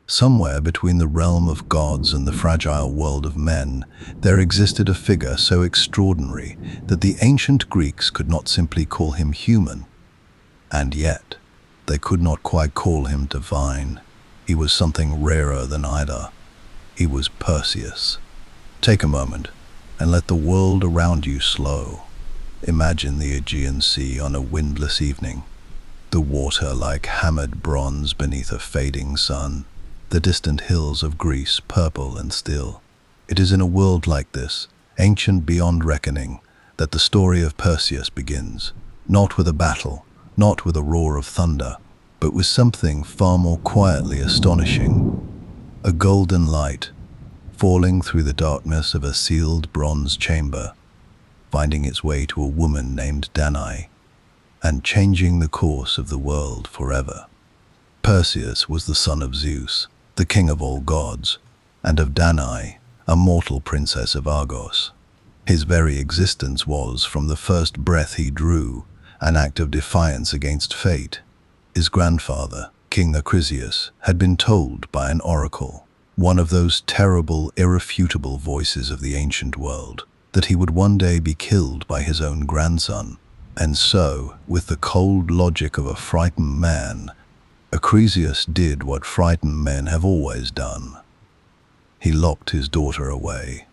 Somewhere between the realm of gods and the fragile world of men, there existed a figure so extraordinary that the ancient Greeks could not simply call him human. And yet, they could not quite call him divine. He was something rarer than either. He was Perseus. Take a moment and let the world around you slow. Imagine the Aegean Sea on a windless evening, the water like hammered bronze beneath a fading sun, the distant hills of Greece purple and still. It is in a world like this, ancient beyond reckoning, that the story of Perseus begins, not with a battle, not with a roar of thunder, but with something far more quietly astonishing. A golden light, falling through the darkness of a sealed bronze chamber, finding its way to a woman named Danae, and changing the course of the world forever. Perseus was the son of Zeus, the king of all gods, and of Danae, a mortal princess of Argos. His very existence was, from the first breath he drew, an act of defiance against fate. His grandfather, King Acrisius, had been told by an oracle, one of those terrible, irrefutable voices of the ancient world, that he would one day be killed by his own grandson. And so, with the cold logic of a frightened man, Acrisius did what frightened men have always done. He locked his daughter away.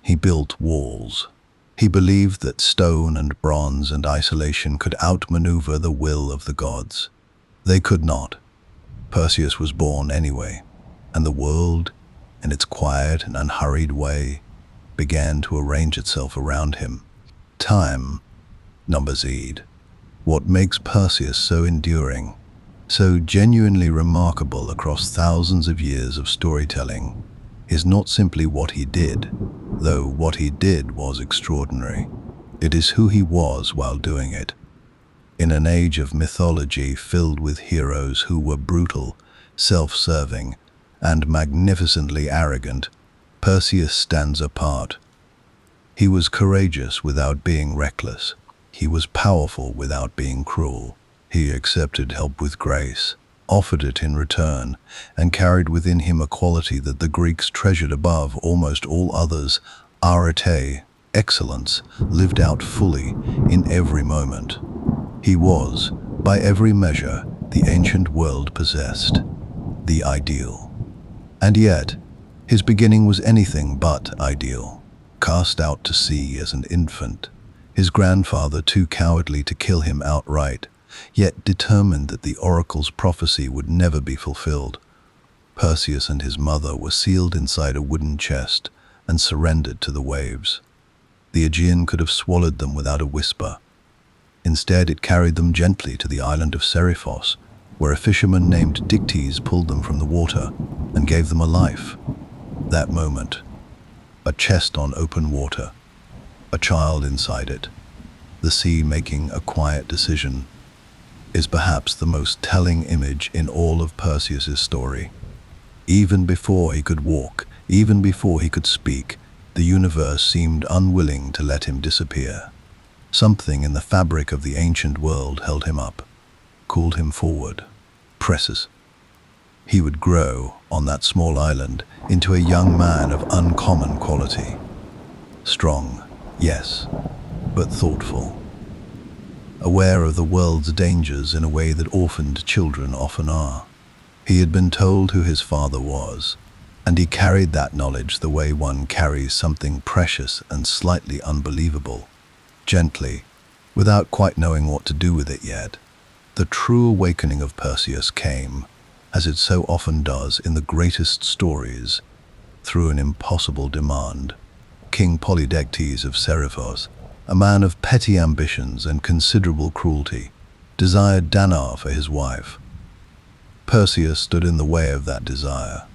He built walls. He believed that stone and bronze and isolation could outmaneuver the will of the gods. They could not. Perseus was born anyway, and the world, in its quiet and unhurried way, began to arrange itself around him. Time, numbers Eid. What makes Perseus so enduring, so genuinely remarkable across thousands of years of storytelling, is not simply what he did, though what he did was extraordinary. It is who he was while doing it. In an age of mythology filled with heroes who were brutal, self-serving, and magnificently arrogant, Perseus stands apart. He was courageous without being reckless. He was powerful without being cruel. He accepted help with grace, offered it in return, and carried within him a quality that the Greeks treasured above almost all others: arete, excellence, lived out fully in every moment. He was, by every measure, the ancient world possessed, the ideal. And yet, his beginning was anything but ideal. Cast out to sea as an infant, his grandfather too cowardly to kill him outright, yet determined that the oracle's prophecy would never be fulfilled. Perseus and his mother were sealed inside a wooden chest and surrendered to the waves. The Aegean could have swallowed them without a whisper. Instead, it carried them gently to the island of Seriphos, where a fisherman named Dictys pulled them from the water and gave them a life. That moment, a chest on open water, a child inside it, the sea making a quiet decision, is perhaps the most telling image in all of Perseus's story. Even before he could walk, even before he could speak, the universe seemed unwilling to let him disappear. Something in the fabric of the ancient world held him up, called him forward. Perseus. He would grow, on that small island, into a young man of uncommon quality. Strong, yes, but thoughtful. Aware of the world's dangers in a way that orphaned children often are. He had been told who his father was, and he carried that knowledge the way one carries something precious and slightly unbelievable, gently, without quite knowing what to do with it yet. The true awakening of Perseus came, as it so often does in the greatest stories, through an impossible demand. King Polydectes of Seriphos, a man of petty ambitions and considerable cruelty, desired Danae for his wife. Perseus stood in the way of that desire,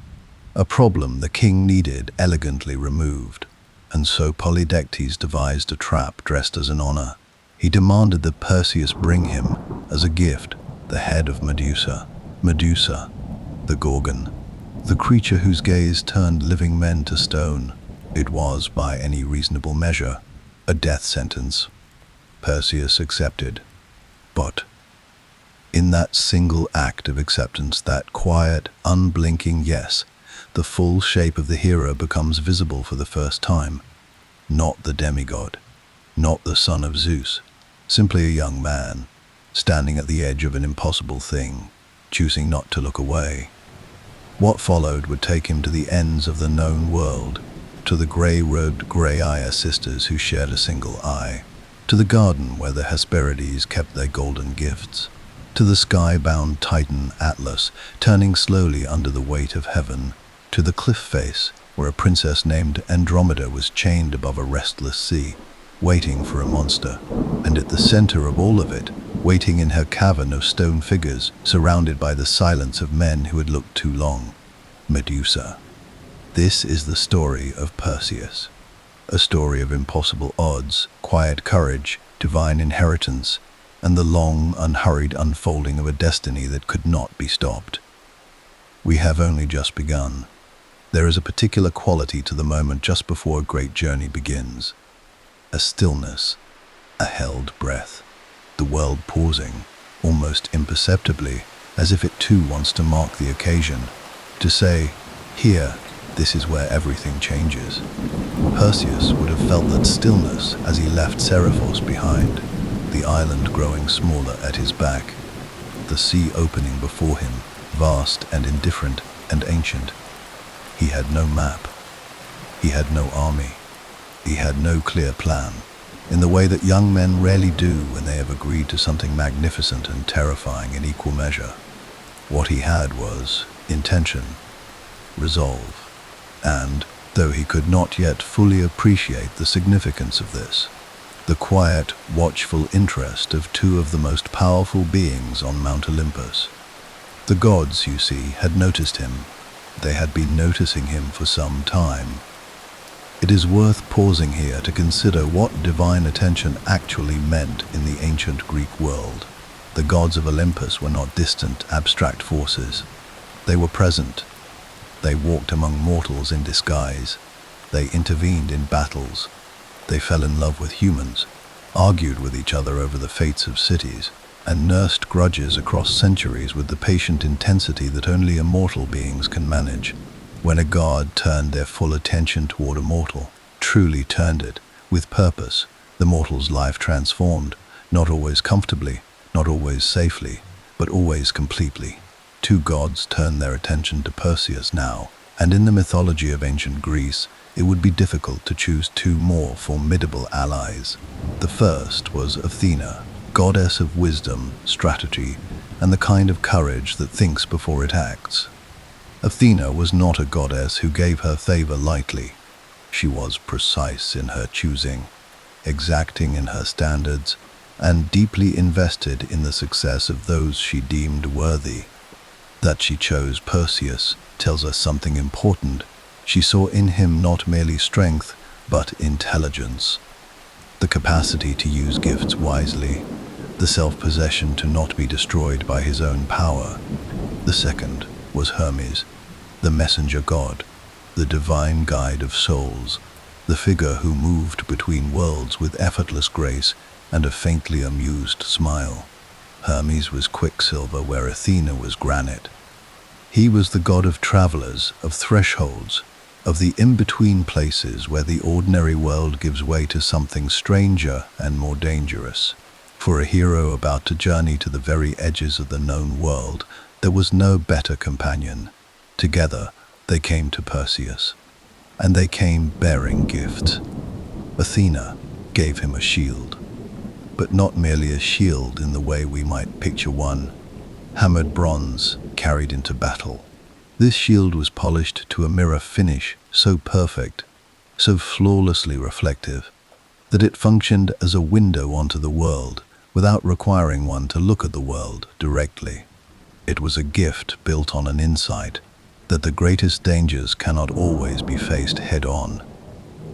a problem the king needed elegantly removed, and so Polydectes devised a trap dressed as an honor. He demanded that Perseus bring him, as a gift, the head of Medusa. Medusa, the Gorgon, the creature whose gaze turned living men to stone. It was, by any reasonable measure, a death sentence. Perseus accepted. But In that single act of acceptance, that quiet, unblinking yes, the full shape of the hero becomes visible for the first time. Not the demigod, not the son of Zeus, simply a young man, standing at the edge of an impossible thing, choosing not to look away. What followed would take him to the ends of the known world, to the grey-robed Grey-Aya sisters who shared a single eye, to the garden where the Hesperides kept their golden gifts, to the sky-bound Titan Atlas, turning slowly under the weight of heaven, to the cliff face where a princess named Andromeda was chained above a restless sea, waiting for a monster, and at the center of all of it, waiting in her cavern of stone figures, surrounded by the silence of men who had looked too long, Medusa. This is the story of Perseus, a story of impossible odds, quiet courage, divine inheritance, and the long, unhurried unfolding of a destiny that could not be stopped. We have only just begun. There is a particular quality to the moment just before a great journey begins. A stillness, a held breath, the world pausing, almost imperceptibly, as if it too wants to mark the occasion, to say, here, this is where everything changes. Perseus would have felt that stillness as he left Seriphos behind, the island growing smaller at his back, the sea opening before him, vast and indifferent and ancient. He had no map. He had no army. He had no clear plan, in the way that young men rarely do when they have agreed to something magnificent and terrifying in equal measure. What he had was intention, resolve, and, though he could not yet fully appreciate the significance of this, the quiet, watchful interest of two of the most powerful beings on Mount Olympus. The gods, you see, had noticed him. They had been noticing him for some time. It is worth pausing here to consider what divine attention actually meant in the ancient Greek world. The gods of Olympus were not distant, abstract forces. They were present. They walked among mortals in disguise. They intervened in battles. They fell in love with humans, argued with each other over the fates of cities, and nursed grudges across centuries with the patient intensity that only immortal beings can manage. When a god turned their full attention toward a mortal, truly turned it, with purpose, the mortal's life transformed, not always comfortably, not always safely, but always completely. Two gods turned their attention to Perseus now, and in the mythology of ancient Greece, it would be difficult to choose two more formidable allies. The first was Athena, goddess of wisdom, strategy, and the kind of courage that thinks before it acts. Athena was not a goddess who gave her favor lightly. She was precise in her choosing, exacting in her standards, and deeply invested in the success of those she deemed worthy. That she chose Perseus tells us something important. She saw in him not merely strength, but intelligence. The capacity to use gifts wisely, the self-possession to not be destroyed by his own power. The second was Hermes, the messenger god, the divine guide of souls, the figure who moved between worlds with effortless grace and a faintly amused smile. Hermes was quicksilver where Athena was granite. He was the god of travelers, of thresholds, of the in-between places where the ordinary world gives way to something stranger and more dangerous. For a hero about to journey to the very edges of the known world, there was no better companion. Together, they came to Perseus, and they came bearing gifts. Athena gave him a shield, but not merely a shield in the way we might picture one, hammered bronze carried into battle. This shield was polished to a mirror finish so perfect, so flawlessly reflective, that it functioned as a window onto the world without requiring one to look at the world directly. It was a gift built on an insight that the greatest dangers cannot always be faced head-on,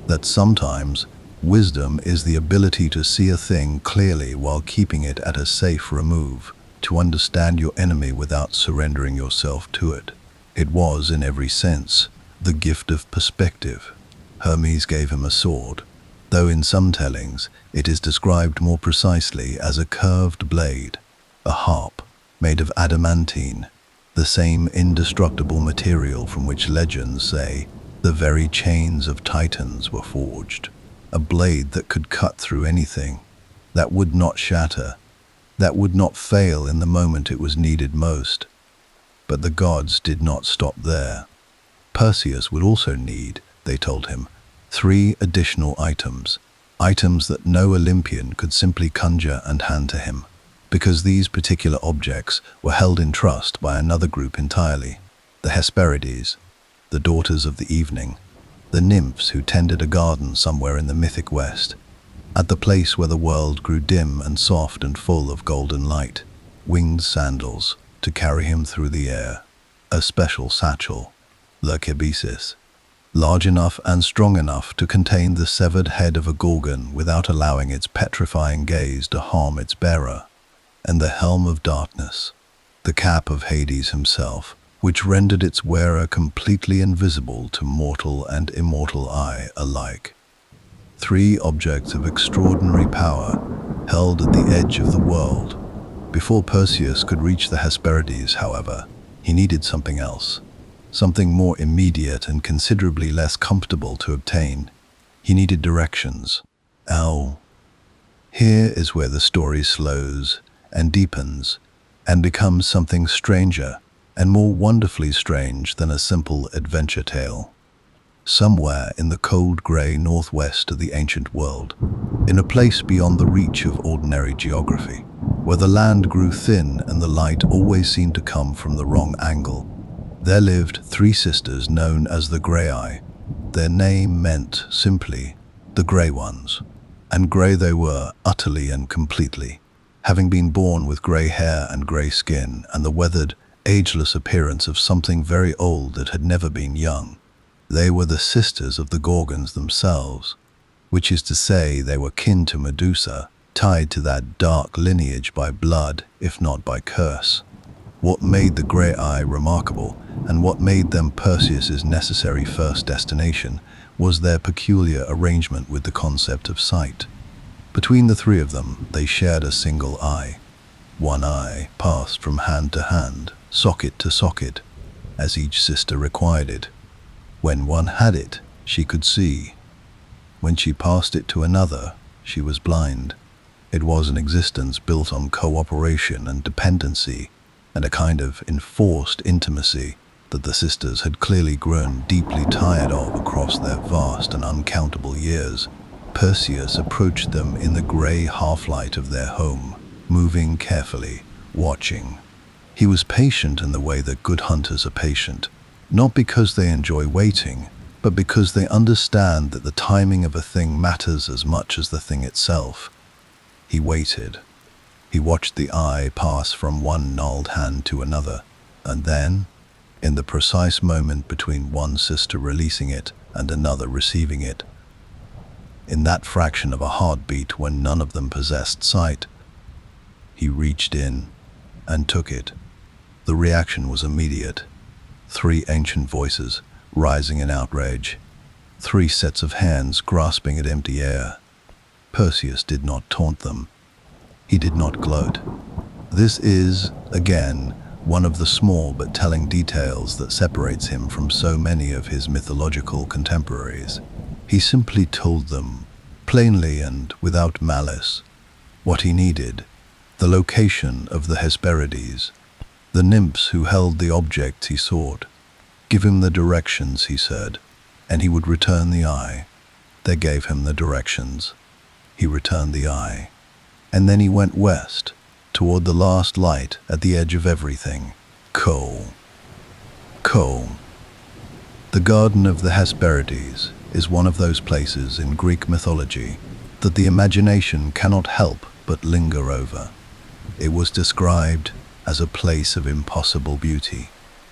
that sometimes wisdom is the ability to see a thing clearly while keeping it at a safe remove, to understand your enemy without surrendering yourself to it. It was, in every sense, the gift of perspective. Hermes gave him a sword, though in some tellings it is described more precisely as a curved blade, a harp, made of adamantine, the same indestructible material from which legends say the very chains of titans were forged. A blade that could cut through anything, that would not shatter, that would not fail in the moment it was needed most. But the gods did not stop there. Perseus would also need, they told him, 3 additional items that no Olympian could simply conjure and hand to him, because these particular objects were held in trust by another group entirely, the Hesperides, the daughters of the evening, the nymphs who tended a garden somewhere in the mythic west, at the place where the world grew dim and soft and full of golden light. Winged sandals to carry him through the air, a special satchel, the kibisis, large enough and strong enough to contain the severed head of a gorgon without allowing its petrifying gaze to harm its bearer, and the helm of darkness, the cap of Hades himself, which rendered its wearer completely invisible to mortal and immortal eye alike. 3 objects of extraordinary power held at the edge of the world. Before Perseus could reach the Hesperides, however, he needed something else. Something more immediate and considerably less comfortable to obtain. He needed directions. Here is where the story slows and deepens and becomes something stranger and more wonderfully strange than a simple adventure tale. Somewhere in the cold grey northwest of the ancient world, in a place beyond the reach of ordinary geography, where the land grew thin and the light always seemed to come from the wrong angle, there lived 3 sisters known as the Grey. Their name meant simply the Grey Ones, and grey they were utterly and completely, having been born with grey hair and grey skin and the weathered, ageless appearance of something very old that had never been young. They were the sisters of the Gorgons themselves, which is to say they were kin to Medusa, tied to that dark lineage by blood, if not by curse. What made the Grey remarkable, and what made them Perseus's necessary first destination, was their peculiar arrangement with the concept of sight. Between the 3 of them, they shared a single eye. One eye passed from hand to hand, socket to socket, as each sister required it. When one had it, she could see. When she passed it to another, she was blind. It was an existence built on cooperation and dependency, and a kind of enforced intimacy that the sisters had clearly grown deeply tired of across their vast and uncountable years. Perseus approached them in the grey half-light of their home, moving carefully, watching. He was patient in the way that good hunters are patient, not because they enjoy waiting, but because they understand that the timing of a thing matters as much as the thing itself. He waited. He watched the eye pass from one gnarled hand to another, and then, in the precise moment between one sister releasing it and another receiving it, in that fraction of a heartbeat when none of them possessed sight, he reached in and took it. The reaction was immediate. 3 ancient voices rising in outrage, 3 sets of hands grasping at empty air. Perseus did not taunt them. He did not gloat. This is, again, one of the small but telling details that separates him from so many of his mythological contemporaries. He simply told them, plainly and without malice, what he needed: the location of the Hesperides, the nymphs who held the objects he sought. Give him the directions, he said, and he would return the eye. They gave him the directions. He returned the eye. And then he went west, toward the last light at the edge of everything. Coal. The Garden of the Hesperides is one of those places in Greek mythology that the imagination cannot help but linger over. It was described as a place of impossible beauty,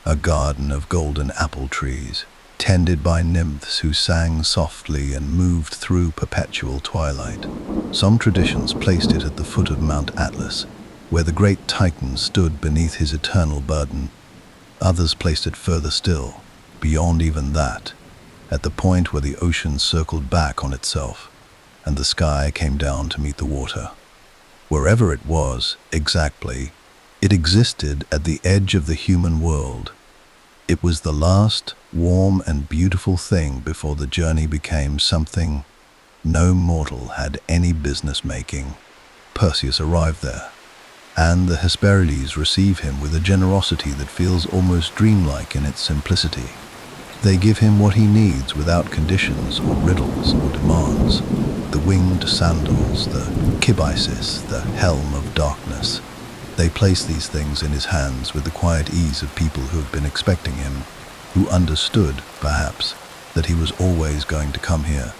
a garden of golden apple trees, tended by nymphs who sang softly and moved through perpetual twilight. Some traditions placed it at the foot of Mount Atlas, where the great Titan stood beneath his eternal burden. Others placed it further still, beyond even that, at the point where the ocean circled back on itself, and the sky came down to meet the water. Wherever it was, exactly, It existed at the edge of the human world. It was the last, warm and beautiful thing before the journey became something no mortal had any business making. Perseus arrived there, and the Hesperides receive him with a generosity that feels almost dreamlike in its simplicity. They give him what he needs without conditions or riddles or demands. The winged sandals, the kibisis, the helm of darkness. They place these things in his hands with the quiet ease of people who have been expecting him, who understood, perhaps, that he was always going to come here,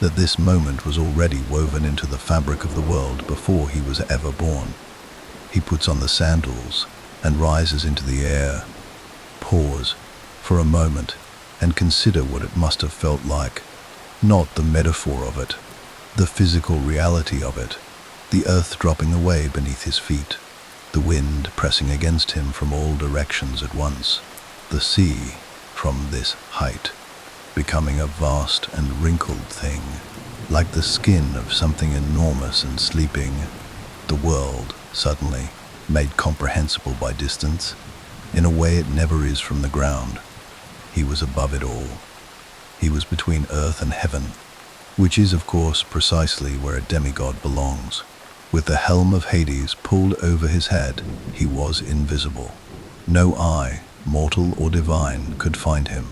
that this moment was already woven into the fabric of the world before he was ever born. He puts on the sandals and rises into the air. Pause for a moment and consider what it must have felt like. Not the metaphor of it, the physical reality of it, the earth dropping away beneath his feet, the wind pressing against him from all directions at once, the sea, from this height, becoming a vast and wrinkled thing, like the skin of something enormous and sleeping, the world, suddenly, made comprehensible by distance, in a way it never is from the ground. He was above it all. He was between earth and heaven, which is, of course, precisely where a demigod belongs. With the helm of Hades pulled over his head, he was invisible. No eye, mortal or divine, could find him.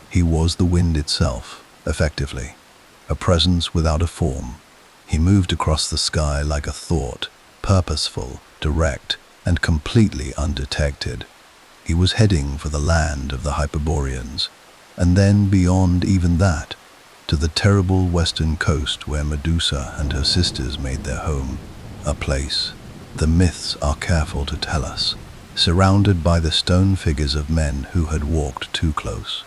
He was the wind itself, effectively, a presence without a form. He moved across the sky like a thought, purposeful, direct, and completely undetected. He was heading for the land of the Hyperboreans, and then beyond even that, to the terrible western coast where Medusa and her sisters made their home, a place, the myths are careful to tell us, surrounded by the stone figures of men who had walked too close,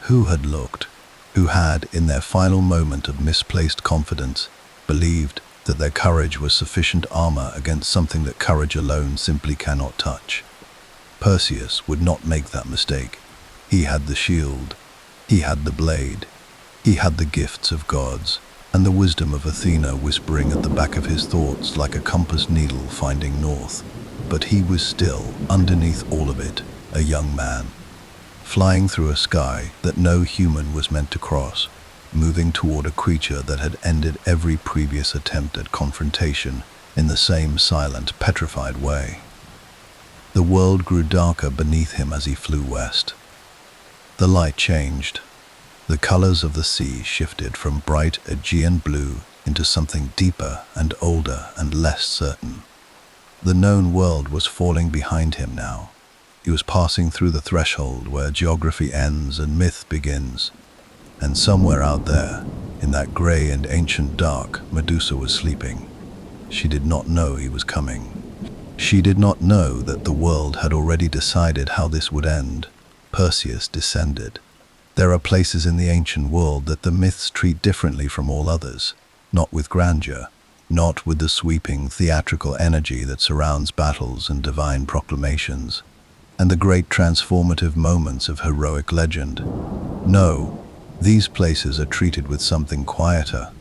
who had looked, who had, in their final moment of misplaced confidence, believed that their courage was sufficient armor against something that courage alone simply cannot touch. Perseus would not make that mistake. He had the shield, he had the blade, he had the gifts of gods, and the wisdom of Athena whispering at the back of his thoughts like a compass needle finding north. But he was still, underneath all of it, a young man, flying through a sky that no human was meant to cross, moving toward a creature that had ended every previous attempt at confrontation in the same silent, petrified way. The world grew darker beneath him as he flew west. The light changed. The colors of the sea shifted from bright Aegean blue into something deeper and older and less certain. The known world was falling behind him now. He was passing through the threshold where geography ends and myth begins. And somewhere out there, in that gray and ancient dark, Medusa was sleeping. She did not know he was coming. She did not know that the world had already decided how this would end. Perseus descended. There are places in the ancient world that the myths treat differently from all others, not with grandeur, not with the sweeping theatrical energy that surrounds battles and divine proclamations, and the great transformative moments of heroic legend. No, these places are treated with something quieter,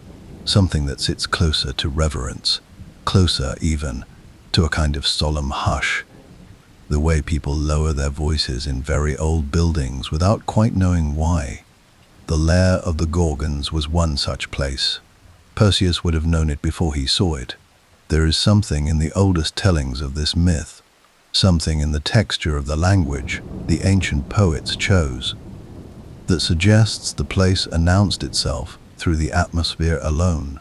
something that sits closer to reverence, closer even to a kind of solemn hush, the way people lower their voices in very old buildings without quite knowing why. The lair of the Gorgons was one such place. Perseus would have known it before he saw it. There is something in the oldest tellings of this myth, something in the texture of the language the ancient poets chose, that suggests the place announced itself through the atmosphere alone,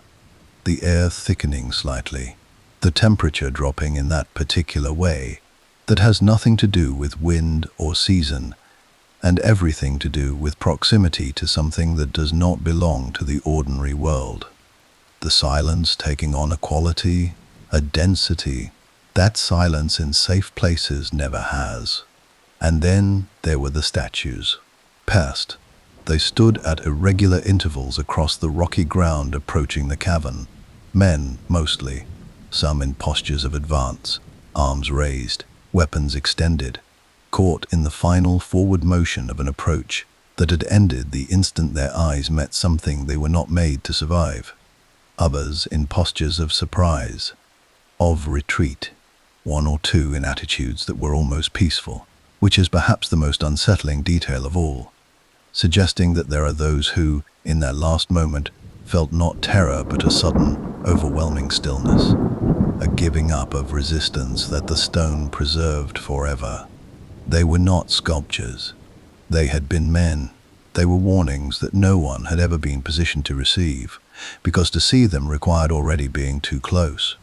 the air thickening slightly, the temperature dropping in that particular way that has nothing to do with wind or season, and everything to do with proximity to something that does not belong to the ordinary world. The silence taking on a quality, a density, that silence in safe places never has. And then there were the statues. Past, they stood at irregular intervals across the rocky ground approaching the cavern. Men, mostly, some in postures of advance, arms raised, weapons extended, caught in the final forward motion of an approach that had ended the instant their eyes met something they were not made to survive. Others in postures of surprise, of retreat, one or two in attitudes that were almost peaceful, which is perhaps the most unsettling detail of all, suggesting that there are those who, in their last moment, felt not terror but a sudden, overwhelming stillness, a giving up of resistance that the stone preserved forever. They were not sculptures. They had been men. They were warnings that no one had ever been positioned to receive, because to see them required already being too close.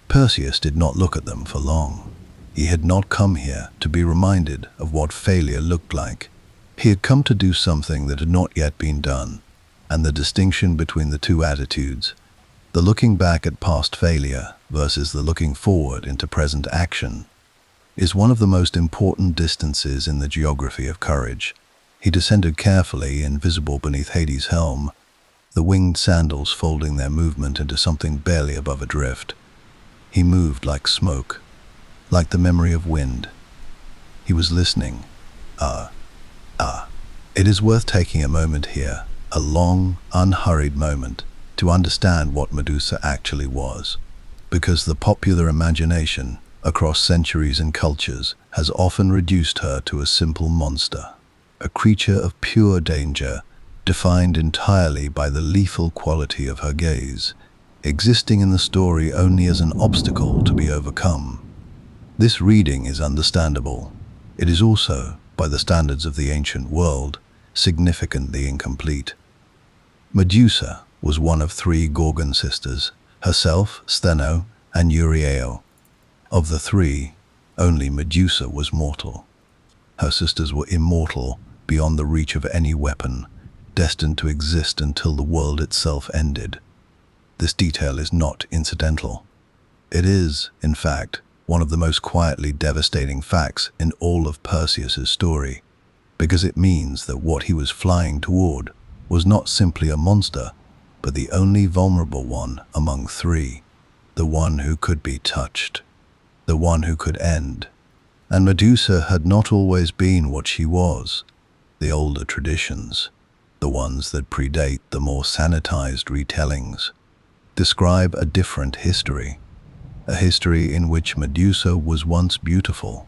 Perseus did not look at them for long. He had not come here to be reminded of what failure looked like. He had come to do something that had not yet been done, and the distinction between the two attitudes, the looking back at past failure versus the looking forward into present action, is one of the most important distances in the geography of courage. He descended carefully, invisible beneath Hades' helm, the winged sandals folding their movement into something barely above a drift. He moved like smoke, like the memory of wind. He was listening. It is worth taking a moment here, a long, unhurried moment, to understand what Medusa actually was, because the popular imagination, across centuries and cultures, has often reduced her to a simple monster, a creature of pure danger, defined entirely by the lethal quality of her gaze, existing in the story only as an obstacle to be overcome. This reading is understandable. It is also, by the standards of the ancient world, significantly incomplete. Medusa was one of three Gorgon sisters, herself, Stheno, and Euryale. Of the three, only Medusa was mortal. Her sisters were immortal, beyond the reach of any weapon, destined to exist until the world itself ended. This detail is not incidental. It is, in fact, one of the most quietly devastating facts in all of Perseus's story, because it means that what he was flying toward was not simply a monster, but the only vulnerable one among three, the one who could be touched, the one who could end. And Medusa had not always been what she was. The older traditions, the ones that predate the more sanitized retellings, describe a different history, a history in which Medusa was once beautiful,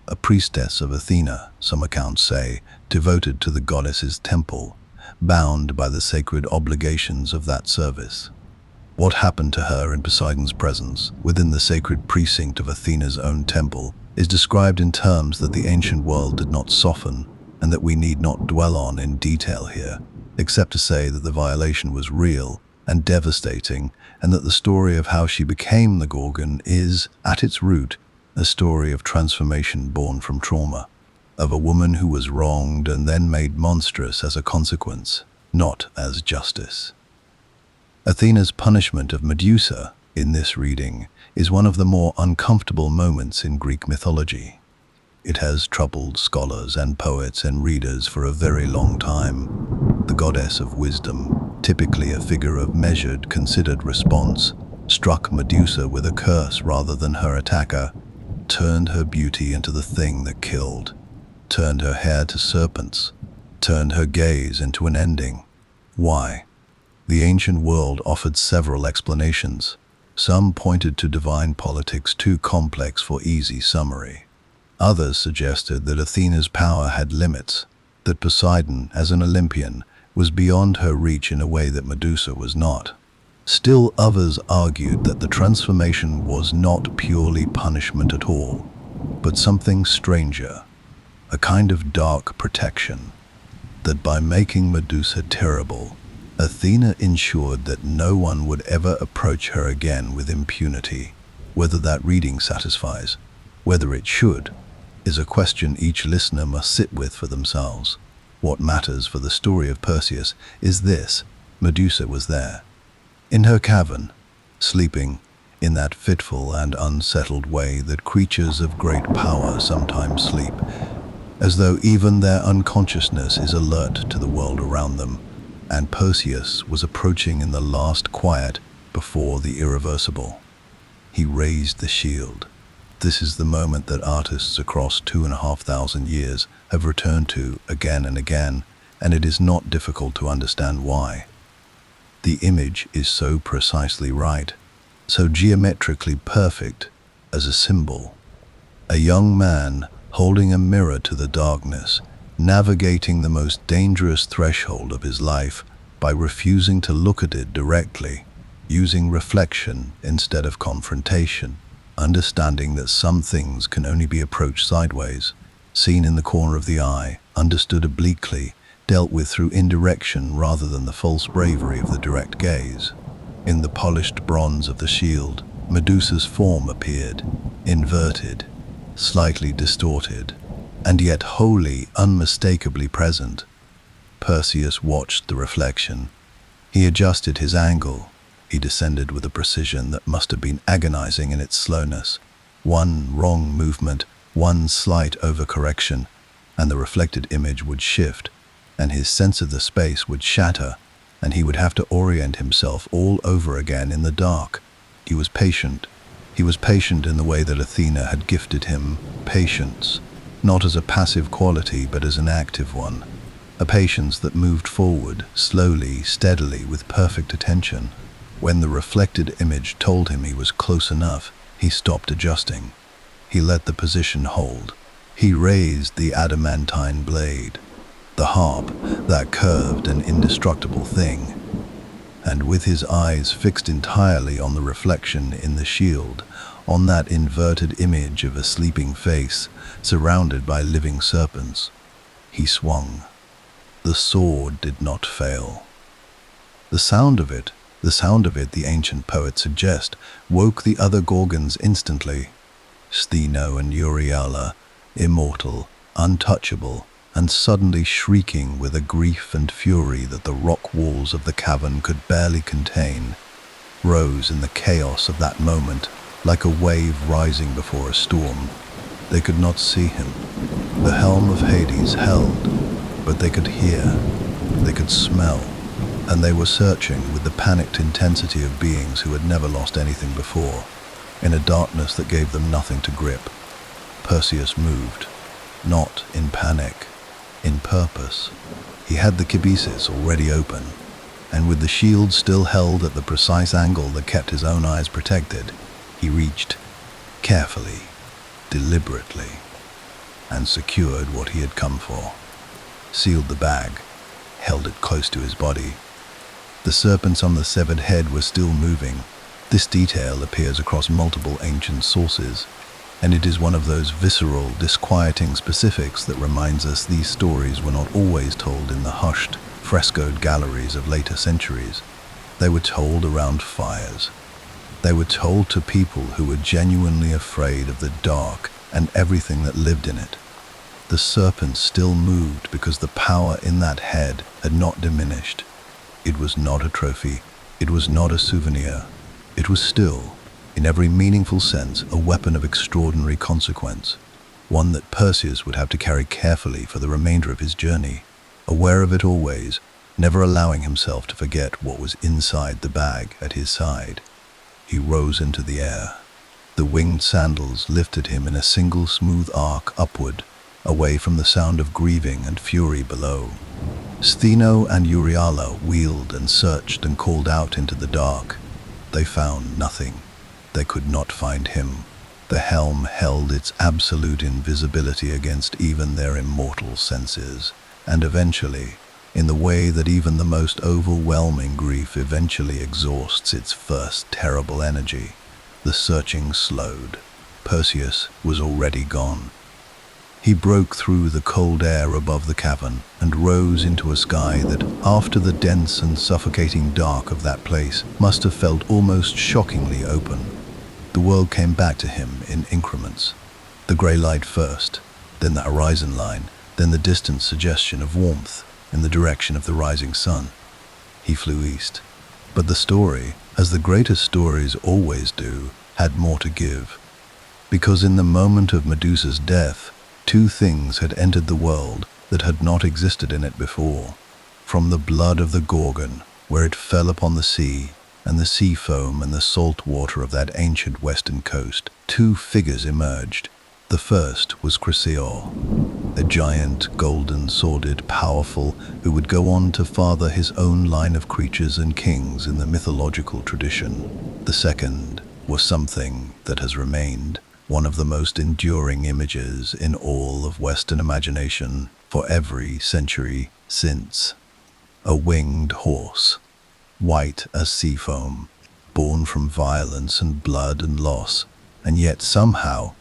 a priestess of Athena, some accounts say, devoted to the goddess's temple, bound by the sacred obligations of that service. What happened to her in Poseidon's presence, within the sacred precinct of Athena's own temple, is described in terms that the ancient world did not soften, and that we need not dwell on in detail here, except to say that the violation was real and devastating, and that the story of how she became the Gorgon is, at its root, a story of transformation born from trauma, of a woman who was wronged and then made monstrous as a consequence, not as justice. Athena's punishment of Medusa, in this reading, is one of the more uncomfortable moments in Greek mythology. It has troubled scholars and poets and readers for a very long time. The goddess of wisdom, typically a figure of measured, considered response, struck Medusa with a curse rather than her attacker, turned her beauty into the thing that killed, turned her hair to serpents, turned her gaze into an ending. Why? The ancient world offered several explanations. Some pointed to divine politics too complex for easy summary. Others suggested that Athena's power had limits, that Poseidon, as an Olympian, was beyond her reach in a way that Medusa was not. Still others argued that the transformation was not purely punishment at all, but something stranger, a kind of dark protection, that by making Medusa terrible, Athena ensured that no one would ever approach her again with impunity. Whether that reading satisfies, whether it should, is a question each listener must sit with for themselves. What matters for the story of Perseus is this: Medusa was there, in her cavern, sleeping, in that fitful and unsettled way that creatures of great power sometimes sleep, as though even their unconsciousness is alert to the world around them, and Perseus was approaching in the last quiet before the irreversible. He raised the shield. This is the moment that artists across 2,500 years have returned to again and again, and it is not difficult to understand why. The image is so precisely right, so geometrically perfect, as a symbol. A young man holding a mirror to the darkness, navigating the most dangerous threshold of his life by refusing to look at it directly, using reflection instead of confrontation, understanding that some things can only be approached sideways, seen in the corner of the eye, understood obliquely, dealt with through indirection rather than the false bravery of the direct gaze. In the polished bronze of the shield, Medusa's form appeared, inverted, slightly distorted, and yet wholly, unmistakably present. Perseus watched the reflection. He adjusted his angle. He descended with a precision that must have been agonizing in its slowness. One wrong movement, one slight overcorrection, and the reflected image would shift, and his sense of the space would shatter, and he would have to orient himself all over again in the dark. He was patient. He was patient in the way that Athena had gifted him patience, not as a passive quality but as an active one, a patience that moved forward, slowly, steadily, with perfect attention. When the reflected image told him he was close enough, he stopped adjusting. He let the position hold. He raised the adamantine blade, the harp, that curved and indestructible thing, and with his eyes fixed entirely on the reflection in the shield, on that inverted image of a sleeping face surrounded by living serpents, he swung. The sword did not fail. The sound of it, the ancient poet suggests, woke the other Gorgons instantly. Stheno and Euryala, immortal, untouchable, and suddenly shrieking with a grief and fury that the rock walls of the cavern could barely contain, rose in the chaos of that moment like a wave rising before a storm. They could not see him. The helm of Hades held, but they could hear, they could smell, and they were searching with the panicked intensity of beings who had never lost anything before, in a darkness that gave them nothing to grip. Perseus moved, not in panic, in purpose. He had the cabeces already open, and with the shield still held at the precise angle that kept his own eyes protected, he reached, carefully, deliberately, and secured what he had come for. Sealed the bag, held it close to his body. The serpents on the severed head were still moving. This detail appears across multiple ancient sources, and it is one of those visceral, disquieting specifics that reminds us these stories were not always told in the hushed, frescoed galleries of later centuries. They were told around fires. They were told to people who were genuinely afraid of the dark and everything that lived in it. The serpent still moved because the power in that head had not diminished. It was not a trophy. It was not a souvenir. It was still, in every meaningful sense, a weapon of extraordinary consequence, one that Perseus would have to carry carefully for the remainder of his journey, aware of it always, never allowing himself to forget what was inside the bag at his side. He rose into the air. The winged sandals lifted him in a single smooth arc upward, away from the sound of grieving and fury below. Stheno and Euryala wheeled and searched and called out into the dark. They found nothing. They could not find him. The helm held its absolute invisibility against even their immortal senses, and eventually, in the way that even the most overwhelming grief eventually exhausts its first terrible energy, the searching slowed. Perseus was already gone. He broke through the cold air above the cavern and rose into a sky that, after the dense and suffocating dark of that place, must have felt almost shockingly open. The world came back to him in increments. The grey light first, then the horizon line, then the distant suggestion of warmth in the direction of the rising sun. He flew east. But the story, as the greatest stories always do, had more to give. Because in the moment of Medusa's death, two things had entered the world that had not existed in it before. From the blood of the Gorgon, where it fell upon the sea, and the sea foam and the salt water of that ancient western coast, two figures emerged. The first was Perseus, a giant, golden-sworded, powerful, who would go on to father his own line of creatures and kings in the mythological tradition. The second was something that has remained one of the most enduring images in all of Western imagination for every century since. A winged horse, white as sea foam, born from violence and blood and loss, and yet somehow,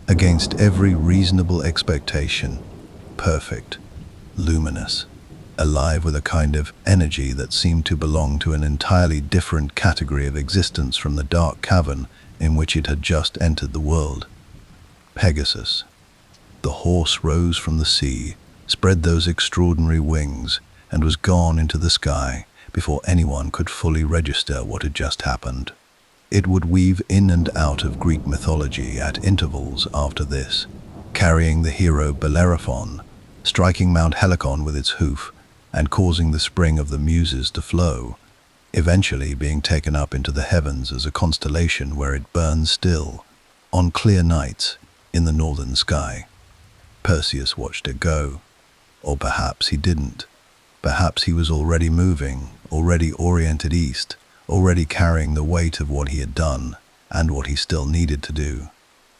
against every reasonable expectation, perfect, luminous, alive with a kind of energy that seemed to belong to an entirely different category of existence from the dark cavern in which it had just entered the world. Pegasus. The horse rose from the sea, spread those extraordinary wings, and was gone into the sky before anyone could fully register what had just happened. It would weave in and out of Greek mythology at intervals after this, carrying the hero Bellerophon, striking Mount Helicon with its hoof, and causing the spring of the Muses to flow, eventually being taken up into the heavens as a constellation where it burns still, on clear nights, in the northern sky. Perseus watched it go. Or perhaps he didn't. Perhaps he was already moving, already oriented east, already carrying the weight of what he had done, and what he still needed to do.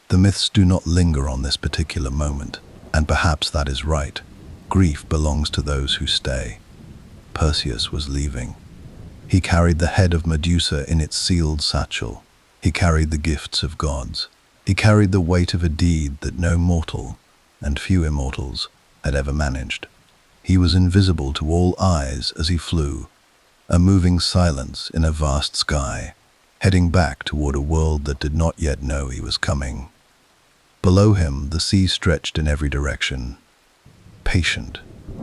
The myths do not linger on this particular moment, and perhaps that is right. Grief belongs to those who stay. Perseus was leaving. He carried the head of Medusa in its sealed satchel. He carried the gifts of gods. He carried the weight of a deed that no mortal, and few immortals, had ever managed. He was invisible to all eyes as he flew, a moving silence in a vast sky, heading back toward a world that did not yet know he was coming. Below him, the sea stretched in every direction, patient,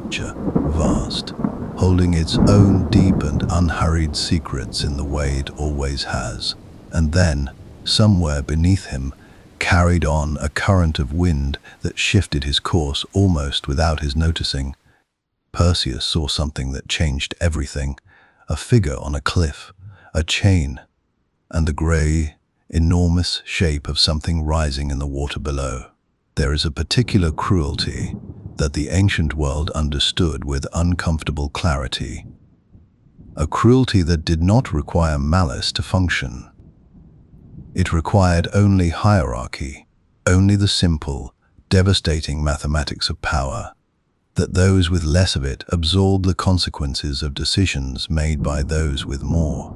vast, holding its own deep and unhurried secrets in the way it always has. And then, somewhere beneath him, carried on a current of wind that shifted his course almost without his noticing. Perseus saw something that changed everything, a figure on a cliff, a chain, and the grey, enormous shape of something rising in the water below. There is a particular cruelty that the ancient world understood with uncomfortable clarity, a cruelty that did not require malice to function. It required only hierarchy, only the simple, devastating mathematics of power, that those with less of it absorb the consequences of decisions made by those with more,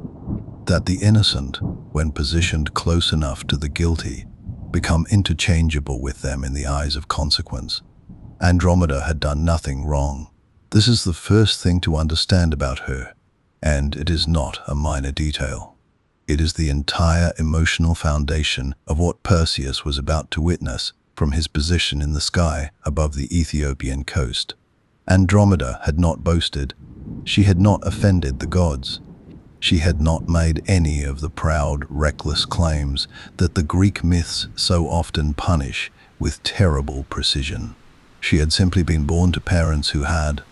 that the innocent, when positioned close enough to the guilty, become interchangeable with them in the eyes of consequence. Andromeda had done nothing wrong. This is the first thing to understand about her, and it is not a minor detail. It is the entire emotional foundation of what Perseus was about to witness from his position in the sky above the Ethiopian coast. Andromeda had not boasted. She had not offended the gods. She had not made any of the proud, reckless claims that the Greek myths so often punish with terrible precision. She had simply been born to parents who had,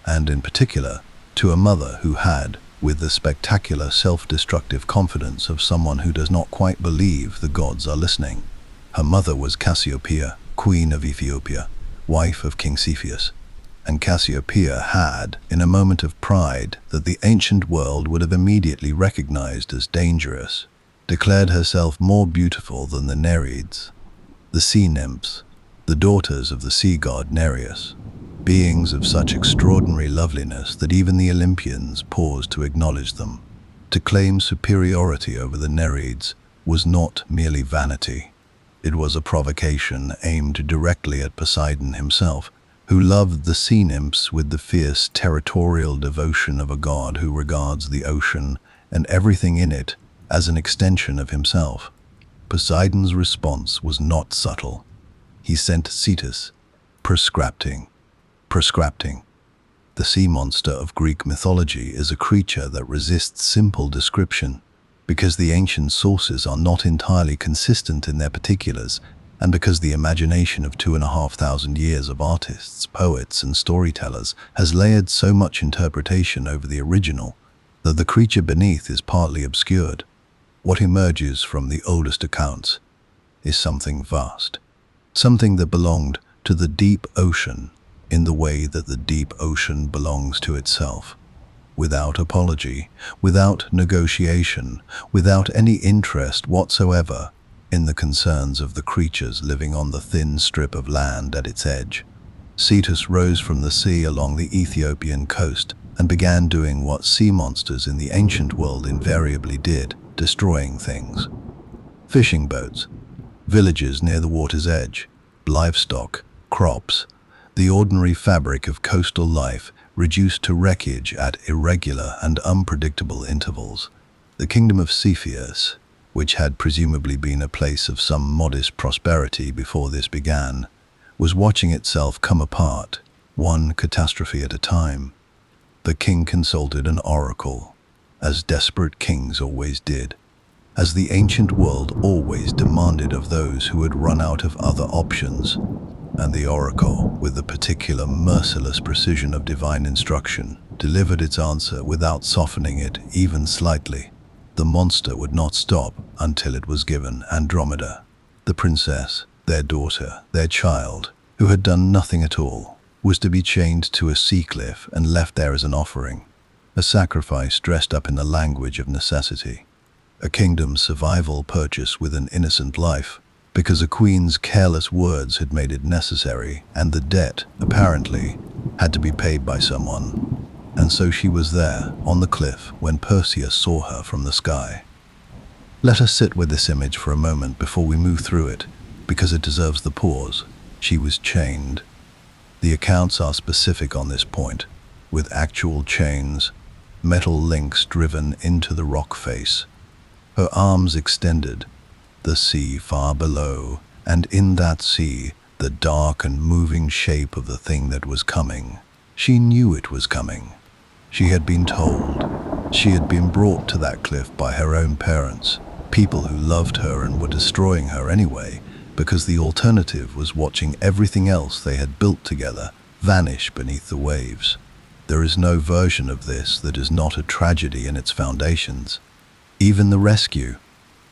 and in particular, to a mother who had, with the spectacular self-destructive confidence of someone who does not quite believe the gods are listening. Her mother was Cassiopeia, queen of Ethiopia, wife of King Cepheus, and Cassiopeia had, in a moment of pride that the ancient world would have immediately recognized as dangerous, declared herself more beautiful than the Nereids, the sea nymphs, the daughters of the sea god Nereus, beings of such extraordinary loveliness that even the Olympians paused to acknowledge them. To claim superiority over the Nereids was not merely vanity. It was a provocation aimed directly at Poseidon himself, who loved the sea nymphs with the fierce territorial devotion of a god who regards the ocean and everything in it as an extension of himself. Poseidon's response was not subtle. He sent Cetus, prescripting. The sea monster of Greek mythology is a creature that resists simple description, because the ancient sources are not entirely consistent in their particulars, and because the imagination of 2,500 years of artists, poets, and storytellers has layered so much interpretation over the original that the creature beneath is partly obscured. What emerges from the oldest accounts is something vast, something that belonged to the deep ocean in the way that the deep ocean belongs to itself. without apology, without negotiation, without any interest whatsoever in the concerns of the creatures living on the thin strip of land at its edge. Cetus rose from the sea along the Ethiopian coast and began doing what sea monsters in the ancient world invariably did, destroying things. Fishing boats, villages near the water's edge, livestock, crops, the ordinary fabric of coastal life reduced to wreckage at irregular and unpredictable intervals. The kingdom of Cepheus, which had presumably been a place of some modest prosperity before this began, was watching itself come apart, one catastrophe at a time. The king consulted an oracle, as desperate kings always did, as the ancient world always demanded of those who had run out of other options, and the oracle, with the particular merciless precision of divine instruction, delivered its answer without softening it even slightly. The monster would not stop until it was given. Andromeda, the princess, their daughter, their child, who had done nothing at all, was to be chained to a sea cliff and left there as an offering, a sacrifice dressed up in the language of necessity, a kingdom's survival purchase with an innocent life, because a queen's careless words had made it necessary, and the debt, apparently, had to be paid by someone. And so she was there, on the cliff, when Perseus saw her from the sky. Let us sit with this image for a moment before we move through it, because it deserves the pause. She was chained. The accounts are specific on this point, with actual chains, metal links driven into the rock face, her arms extended, the sea far below, and in that sea, the dark and moving shape of the thing that was coming. She knew it was coming. She had been told. She had been brought to that cliff by her own parents, people who loved her and were destroying her anyway, because the alternative was watching everything else they had built together vanish beneath the waves. There is no version of this that is not a tragedy in its foundations. Even the rescue,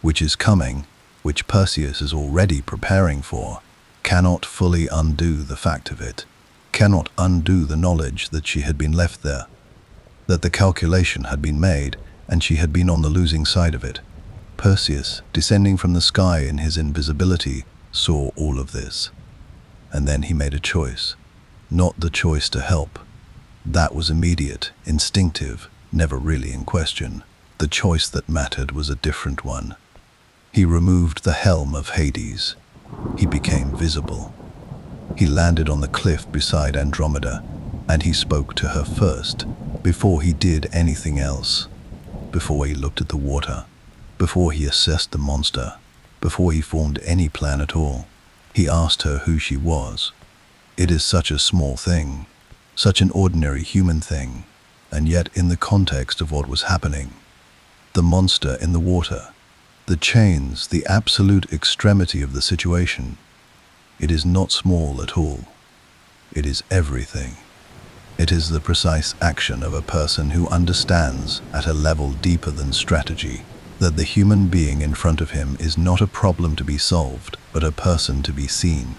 which is coming, which Perseus is already preparing for, cannot fully undo the fact of it, cannot undo the knowledge that she had been left there, that the calculation had been made and she had been on the losing side of it. Perseus, descending from the sky in his invisibility, saw all of this. And then he made a choice, not the choice to help. That was immediate, instinctive, never really in question. The choice that mattered was a different one. He removed the helm of Hades. He became visible. He landed on the cliff beside Andromeda, and he spoke to her first, before he did anything else, before he looked at the water, before he assessed the monster, before he formed any plan at all. He asked her who she was. It is such a small thing, such an ordinary human thing, and yet in the context of what was happening, the monster in the water, the chains, the absolute extremity of the situation, it is not small at all. It is everything. It is the precise action of a person who understands, at a level deeper than strategy, that the human being in front of him is not a problem to be solved, but a person to be seen,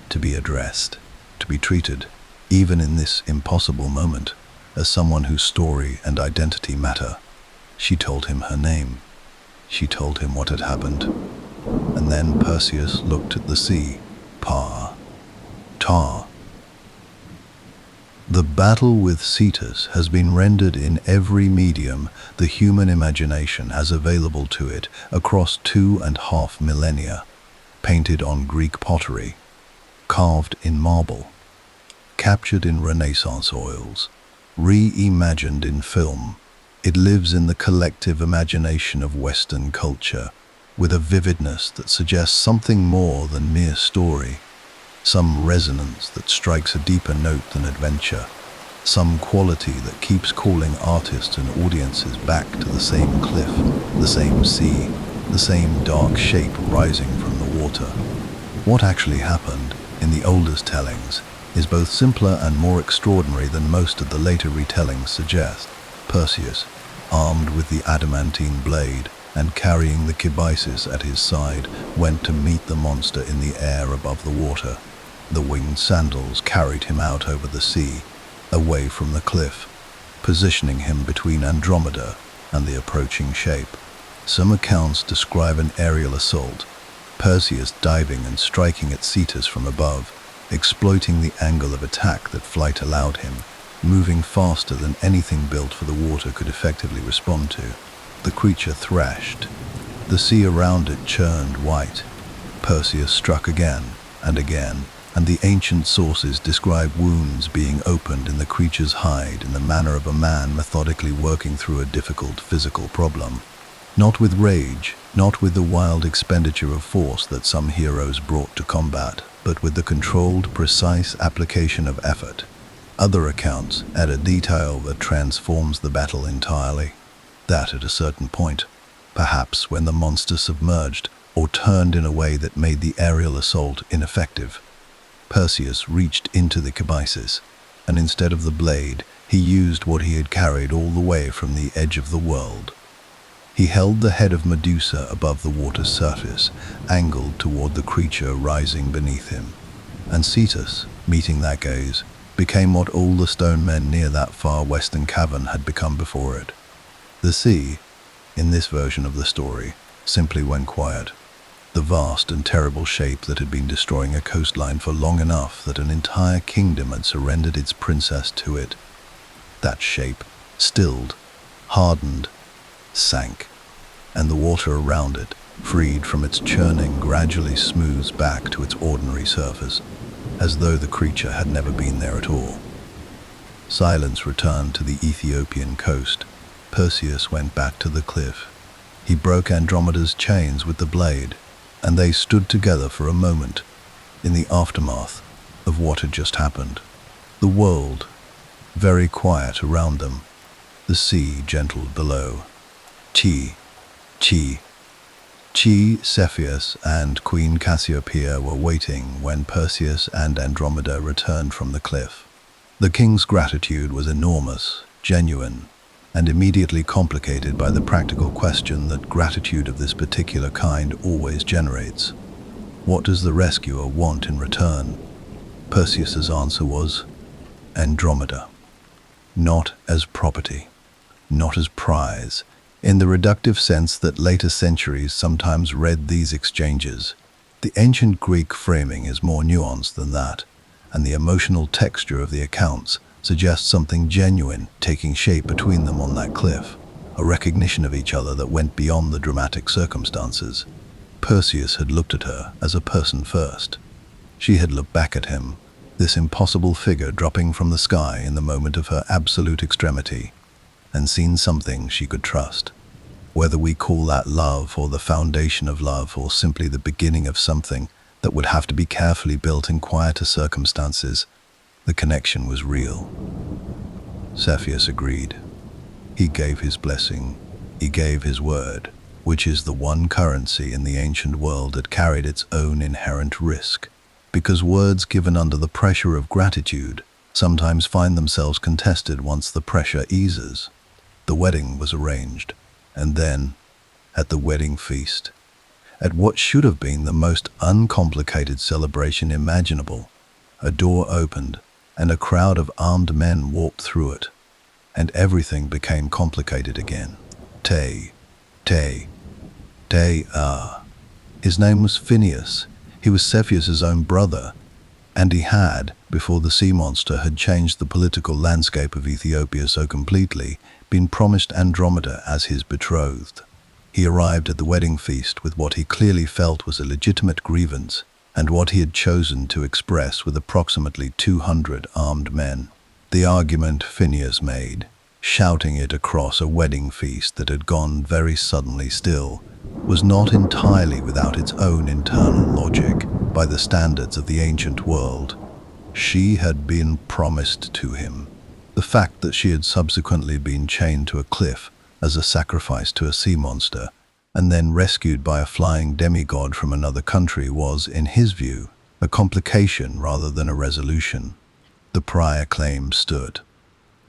to be addressed, to be treated, even in this impossible moment, as someone whose story and identity matter. She told him her name. She told him what had happened. And then Perseus looked at the sea. Tar. The battle with Cetus has been rendered in every medium the human imagination has available to it across 2.5 millennia, painted on Greek pottery, carved in marble, captured in Renaissance oils, reimagined in film. It lives in the collective imagination of Western culture, with a vividness that suggests something more than mere story, some resonance that strikes a deeper note than adventure, some quality that keeps calling artists and audiences back to the same cliff, the same sea, the same dark shape rising from the water. What actually happened in the oldest tellings is both simpler and more extraordinary than most of the later retellings suggest. Perseus, armed with the adamantine blade and carrying the kibisis at his side, went to meet the monster in the air above the water. The winged sandals carried him out over the sea, away from the cliff. positioning him between Andromeda and the approaching shape. Some accounts describe an aerial assault, Perseus diving and striking at Cetus from above, exploiting the angle of attack that flight allowed him, moving faster than anything built for the water could effectively respond to. The creature thrashed. The sea around it churned white. Perseus struck again, and the ancient sources describe wounds being opened in the creature's hide in the manner of a man methodically working through a difficult physical problem. Not with rage, not with the wild expenditure of force that some heroes brought to combat, but with the controlled, precise application of effort. Other accounts add a detail that transforms the battle entirely. That at a certain point, perhaps when the monster submerged or turned in a way that made the aerial assault ineffective, Perseus reached into the cabyses, and instead of the blade, he used what he had carried all the way from the edge of the world. He held the head of Medusa above the water's surface, angled toward the creature rising beneath him. And Cetus, meeting that gaze, became what all the stone men near that far western cavern had become before it. The sea, in this version of the story, simply went quiet. The vast and terrible shape that had been destroying a coastline for long enough that an entire kingdom had surrendered its princess to it. That shape stilled, hardened, sank, and the water around it, freed from its churning, gradually smooths back to its ordinary surface, as though the creature had never been there at all. Silence returned to the Ethiopian coast. Perseus went back to the cliff. He broke Andromeda's chains with the blade, and they stood together for a moment in the aftermath of what had just happened. The world, very quiet around them, the sea gentle below. Cepheus and Queen Cassiopeia were waiting when Perseus and Andromeda returned from the cliff. The king's gratitude was enormous, genuine, and immediately complicated by the practical question that gratitude of this particular kind always generates. What does the rescuer want in return? Perseus's answer was Andromeda. Not as property, not as prize, in the reductive sense that later centuries sometimes read these exchanges. The ancient Greek framing is more nuanced than that, and the emotional texture of the accounts suggests something genuine taking shape between them on that cliff, a recognition of each other that went beyond the dramatic circumstances. Perseus had looked at her as a person first. She had looked back at him, this impossible figure dropping from the sky in the moment of her absolute extremity, and seen something she could trust. Whether we call that love or the foundation of love or simply the beginning of something that would have to be carefully built in quieter circumstances, the connection was real. Cepheus agreed. He gave his blessing. He gave his word, which is the one currency in the ancient world that carried its own inherent risk, because words given under the pressure of gratitude sometimes find themselves contested once the pressure eases. The wedding was arranged, and then, at the wedding feast, at what should have been the most uncomplicated celebration imaginable, a door opened, and a crowd of armed men walked through it, and everything became complicated again. His name was Phineus. He was Cepheus's own brother, and he had, before the sea monster had changed the political landscape of Ethiopia so completely, been promised Andromeda as his betrothed. He arrived at the wedding feast with what he clearly felt was a legitimate grievance, and what he had chosen to express with approximately 200 armed men. The argument Phineus made, shouting it across a wedding feast that had gone very suddenly still, was not entirely without its own internal logic by the standards of the ancient world. She had been promised to him. The fact that she had subsequently been chained to a cliff as a sacrifice to a sea monster, and then rescued by a flying demigod from another country was, in his view, a complication rather than a resolution. The prior claim stood.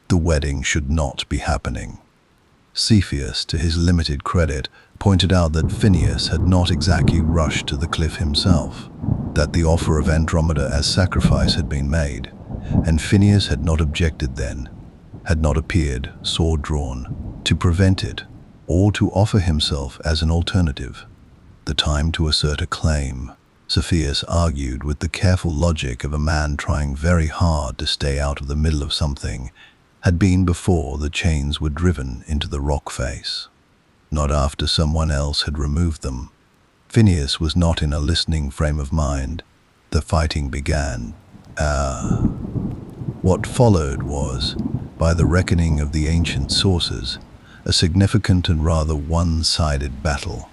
The wedding should not be happening. Cepheus, to his limited credit, pointed out that Phineus had not exactly rushed to the cliff himself, that the offer of Andromeda as sacrifice had been made, and Phineus had not objected then. had not appeared, sword drawn, to prevent it, or to offer himself as an alternative. The time to assert a claim, Cepheus argued with the careful logic of a man trying very hard to stay out of the middle of something, had been before the chains were driven into the rock face, not after someone else had removed them. Phineas was not in a listening frame of mind. The fighting began. What followed was, by the reckoning of the ancient sources, a significant and rather one-sided battle.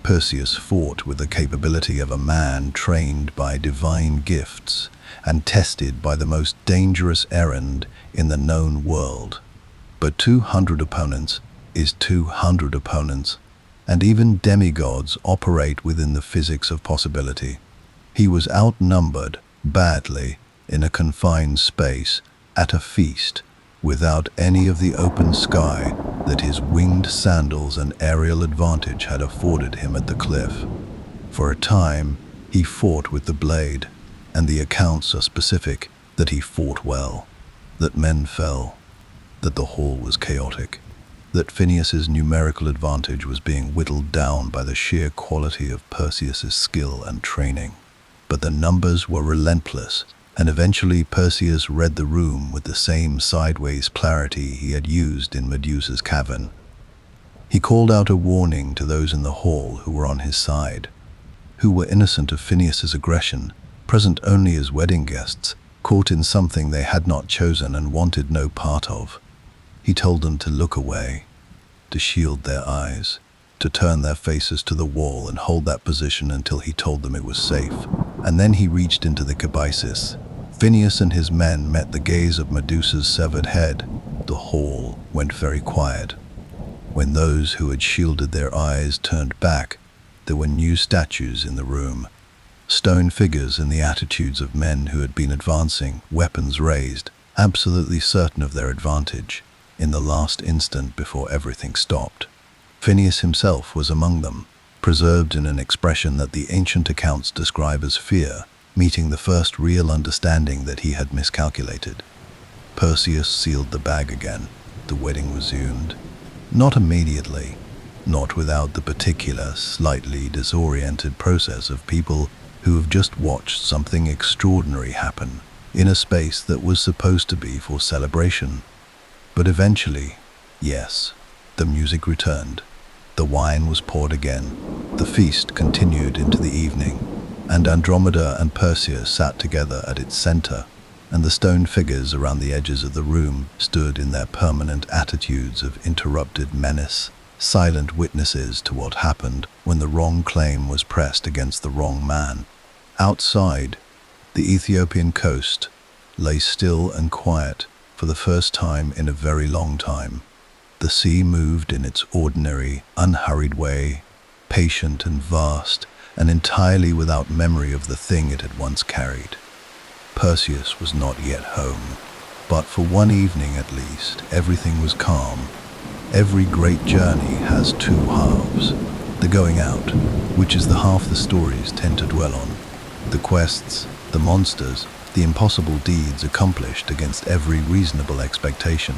Perseus fought with the capability of a man trained by divine gifts and tested by the most dangerous errand in the known world. But 200 opponents is 200 opponents, and even demigods operate within the physics of possibility. He was outnumbered badly in a confined space at a feast, without any of the open sky that his winged sandals and aerial advantage had afforded him at the cliff. For a time, he fought with the blade, and the accounts are specific that he fought well, that men fell, that the hall was chaotic, that Phineas's numerical advantage was being whittled down by the sheer quality of Perseus's skill and training. But the numbers were relentless, and eventually Perseus read the room with the same sideways clarity he had used in Medusa's cavern. He called out a warning to those in the hall who were on his side, who were innocent of Phineas's aggression, present only as wedding guests, caught in something they had not chosen and wanted no part of. He told them to look away, to shield their eyes, to turn their faces to the wall and hold that position until he told them it was safe. And then he reached into the cabysis. Phineas and his men met the gaze of Medusa's severed head. The hall went very quiet. When those who had shielded their eyes turned back, there were new statues in the room, stone figures in the attitudes of men who had been advancing, weapons raised, absolutely certain of their advantage, in the last instant before everything stopped. Phineas himself was among them, preserved in an expression that the ancient accounts describe as fear, meeting the first real understanding that he had miscalculated. Perseus sealed the bag again. The wedding resumed. Not immediately, not without the particular, slightly disoriented process of people who have just watched something extraordinary happen in a space that was supposed to be for celebration. But eventually, yes, the music returned. The wine was poured again. The feast continued into the evening, and Andromeda and Perseus sat together at its center, and the stone figures around the edges of the room stood in their permanent attitudes of interrupted menace, silent witnesses to what happened when the wrong claim was pressed against the wrong man. Outside, the Ethiopian coast lay still and quiet for the first time in a very long time. The sea moved in its ordinary, unhurried way, patient and vast, and entirely without memory of the thing it had once carried. Perseus was not yet home, but for one evening at least, everything was calm. Every great journey has two halves. The going out, which is the half the stories tend to dwell on, the quests, the monsters, the impossible deeds accomplished against every reasonable expectation,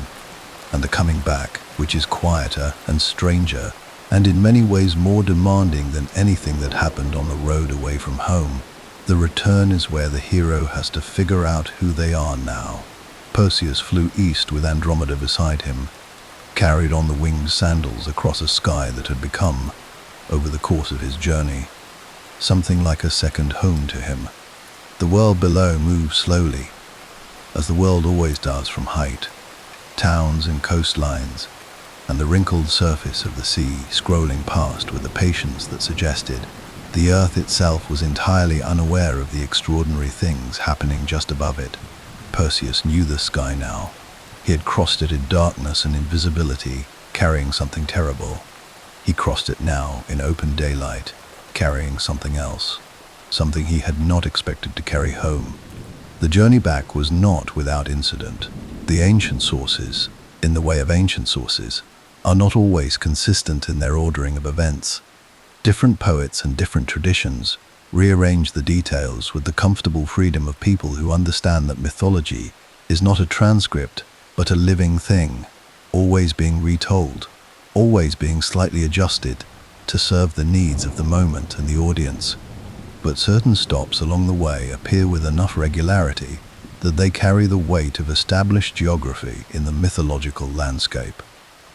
and the coming back, which is quieter and stranger, and in many ways more demanding than anything that happened on the road away from home. The return is where the hero has to figure out who they are now. Perseus flew east with Andromeda beside him, carried on the winged sandals across a sky that had become, over the course of his journey, something like a second home to him. The world below moved slowly, as the world always does from height. Towns and coastlines, and the wrinkled surface of the sea scrolling past with a patience that suggested the earth itself was entirely unaware of the extraordinary things happening just above it. Perseus knew the sky now. He had crossed it in darkness and invisibility, carrying something terrible. He crossed it now in open daylight, carrying something else, something he had not expected to carry home. The journey back was not without incident. The ancient sources, in the way of ancient sources, are not always consistent in their ordering of events. Different poets and different traditions rearrange the details with the comfortable freedom of people who understand that mythology is not a transcript but a living thing, always being retold, always being slightly adjusted to serve the needs of the moment and the audience. But certain stops along the way appear with enough regularity that they carry the weight of established geography in the mythological landscape.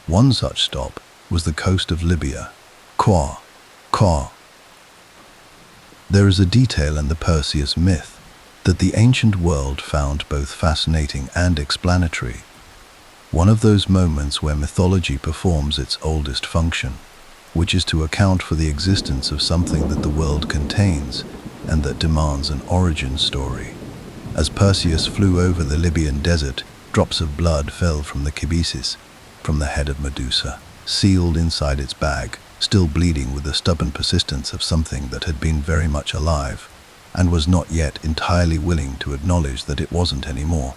One such stop was the coast of Libya. Qua. There is a detail in the Perseus myth that the ancient world found both fascinating and explanatory. One of those moments where mythology performs its oldest function, which is to account for the existence of something that the world contains and that demands an origin story. As Perseus flew over the Libyan desert, drops of blood fell from the kibisis, from the head of Medusa, sealed inside its bag, still bleeding with the stubborn persistence of something that had been very much alive, and was not yet entirely willing to acknowledge that it wasn't anymore.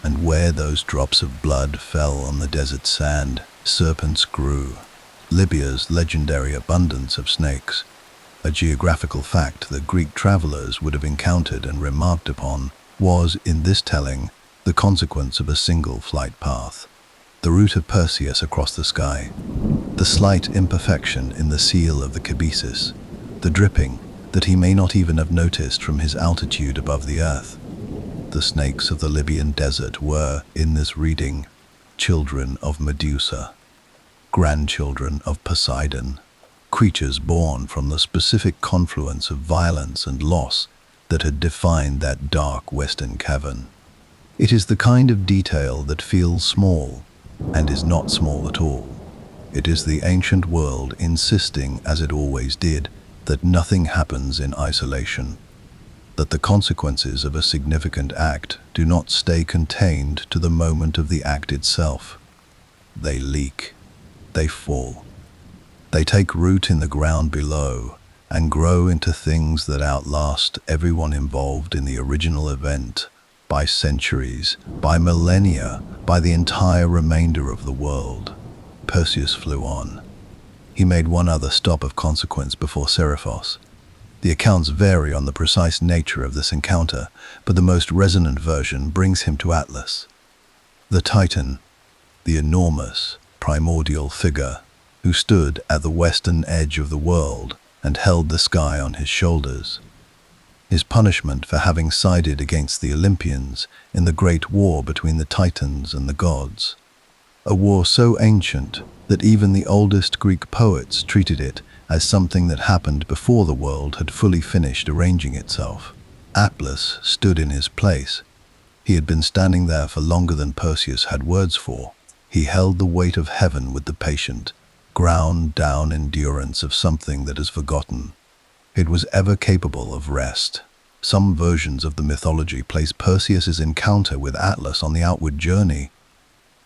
And where those drops of blood fell on the desert sand, serpents grew. Libya's legendary abundance of snakes, a geographical fact that Greek travelers would have encountered and remarked upon, was, in this telling, the consequence of a single flight path. The route of Perseus across the sky, the slight imperfection in the seal of the kibisis, the dripping that he may not even have noticed from his altitude above the earth. The snakes of the Libyan desert were, in this reading, children of Medusa, grandchildren of Poseidon, creatures born from the specific confluence of violence and loss that had defined that dark western cavern. It is the kind of detail that feels small and is not small at all. It is the ancient world insisting, as it always did, that nothing happens in isolation, that the consequences of a significant act do not stay contained to the moment of the act itself. They leak, they fall, they take root in the ground below and grow into things that outlast everyone involved in the original event by centuries, by millennia, by the entire remainder of the world. Perseus flew on. He made one other stop of consequence before Seriphos. The accounts vary on the precise nature of this encounter, but the most resonant version brings him to Atlas, the Titan, the enormous, primordial figure who stood at the western edge of the world and held the sky on his shoulders. His punishment for having sided against the Olympians in the great war between the Titans and the gods. A war so ancient that even the oldest Greek poets treated it as something that happened before the world had fully finished arranging itself. Atlas stood in his place. He had been standing there for longer than Perseus had words for. He held the weight of heaven with the patient, ground-down endurance of something that is forgotten. It was ever capable of rest. Some versions of the mythology place Perseus's encounter with Atlas on the outward journey,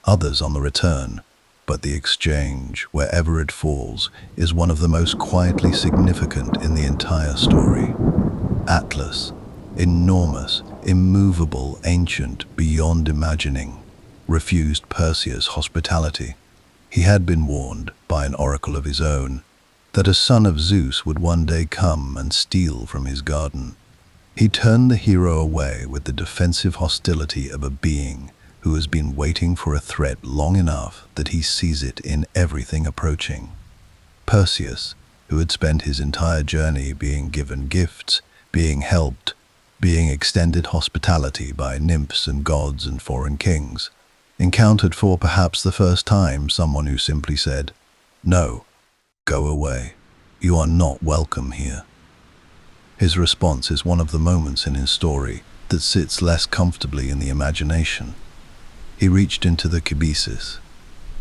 others on the return, but the exchange, wherever it falls, is one of the most quietly significant in the entire story. Atlas, enormous, immovable, ancient, beyond imagining, refused Perseus hospitality. He had been warned, by an oracle of his own, that a son of Zeus would one day come and steal from his garden. He turned the hero away with the defensive hostility of a being who has been waiting for a threat long enough that he sees it in everything approaching. Perseus, who had spent his entire journey being given gifts, being helped, being extended hospitality by nymphs and gods and foreign kings, encountered for perhaps the first time someone who simply said, "No, go away. You are not welcome here." His response is one of the moments in his story that sits less comfortably in the imagination. He reached into the kibisis.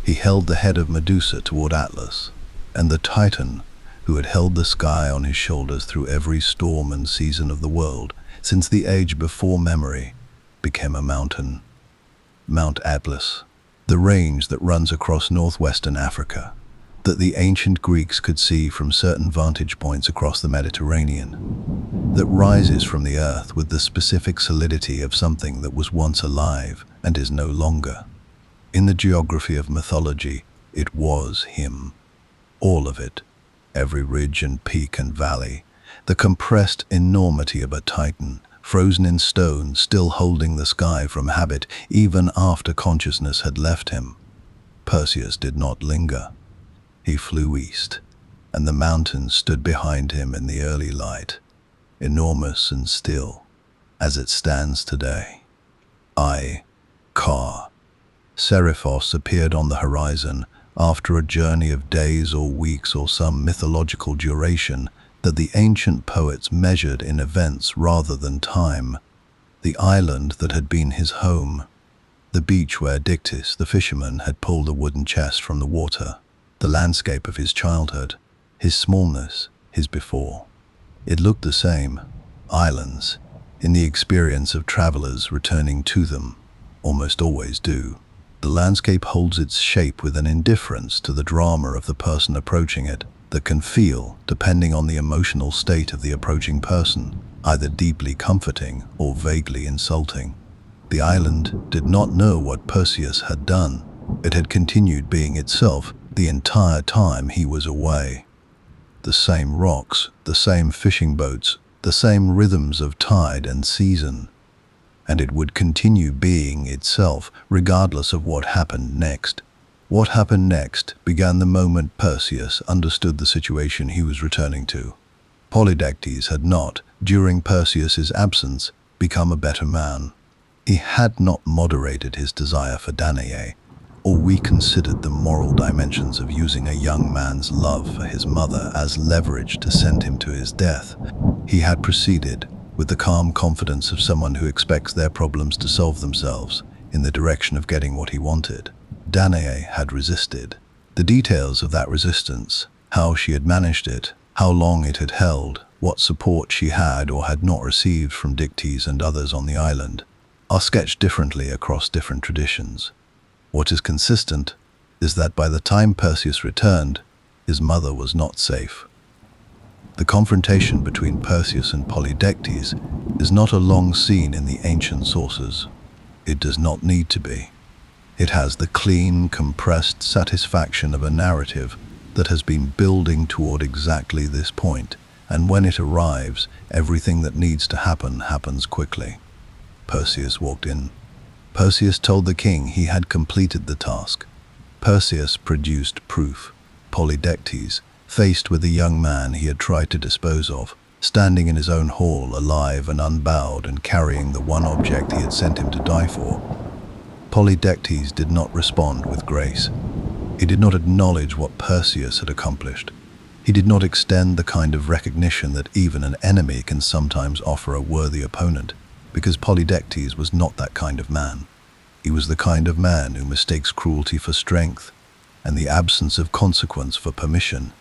He held the head of Medusa toward Atlas, and the Titan, who had held the sky on his shoulders through every storm and season of the world since the age before memory, became a mountain. Mount Atlas, the range that runs across northwestern Africa, that the ancient Greeks could see from certain vantage points across the Mediterranean, that rises from the earth with the specific solidity of something that was once alive and is no longer. In the geography of mythology, it was him. All of it, every ridge and peak and valley, the compressed enormity of a Titan, frozen in stone, still holding the sky from habit even after consciousness had left him. Perseus did not linger. He flew east, and the mountains stood behind him in the early light, enormous and still, as it stands today. Seriphos appeared on the horizon after a journey of days or weeks or some mythological duration that the ancient poets measured in events rather than time. The island that had been his home, the beach where Dictys, the fisherman, had pulled a wooden chest from the water, the landscape of his childhood, his smallness, his before. It looked the same, islands, in the experience of travelers returning to them, almost always do. The landscape holds its shape with an indifference to the drama of the person approaching it that can feel, depending on the emotional state of the approaching person, either deeply comforting or vaguely insulting. The island did not know what Perseus had done. It had continued being itself the entire time he was away. The same rocks, the same fishing boats, the same rhythms of tide and season. And it would continue being itself regardless of what happened next. What happened next began the moment Perseus understood the situation he was returning to. Polydectes had not, during Perseus's absence, become a better man. He had not moderated his desire for Danae, or reconsidered the moral dimensions of using a young man's love for his mother as leverage to send him to his death. He had proceeded, with the calm confidence of someone who expects their problems to solve themselves, in the direction of getting what he wanted. Danae had resisted. The details of that resistance, how she had managed it, how long it had held, what support she had or had not received from Dictys and others on the island, are sketched differently across different traditions. What is consistent is that by the time Perseus returned, his mother was not safe. The confrontation between Perseus and Polydectes is not a long scene in the ancient sources. It does not need to be. It has the clean, compressed satisfaction of a narrative that has been building toward exactly this point, and when it arrives, everything that needs to happen happens quickly. Perseus walked in. Perseus told the king he had completed the task. Perseus produced proof. Polydectes, faced with the young man he had tried to dispose of, standing in his own hall, alive and unbowed and carrying the one object he had sent him to die for. Polydectes did not respond with grace. He did not acknowledge what Perseus had accomplished. He did not extend the kind of recognition that even an enemy can sometimes offer a worthy opponent, because Polydectes was not that kind of man. He was the kind of man who mistakes cruelty for strength and the absence of consequence for permission.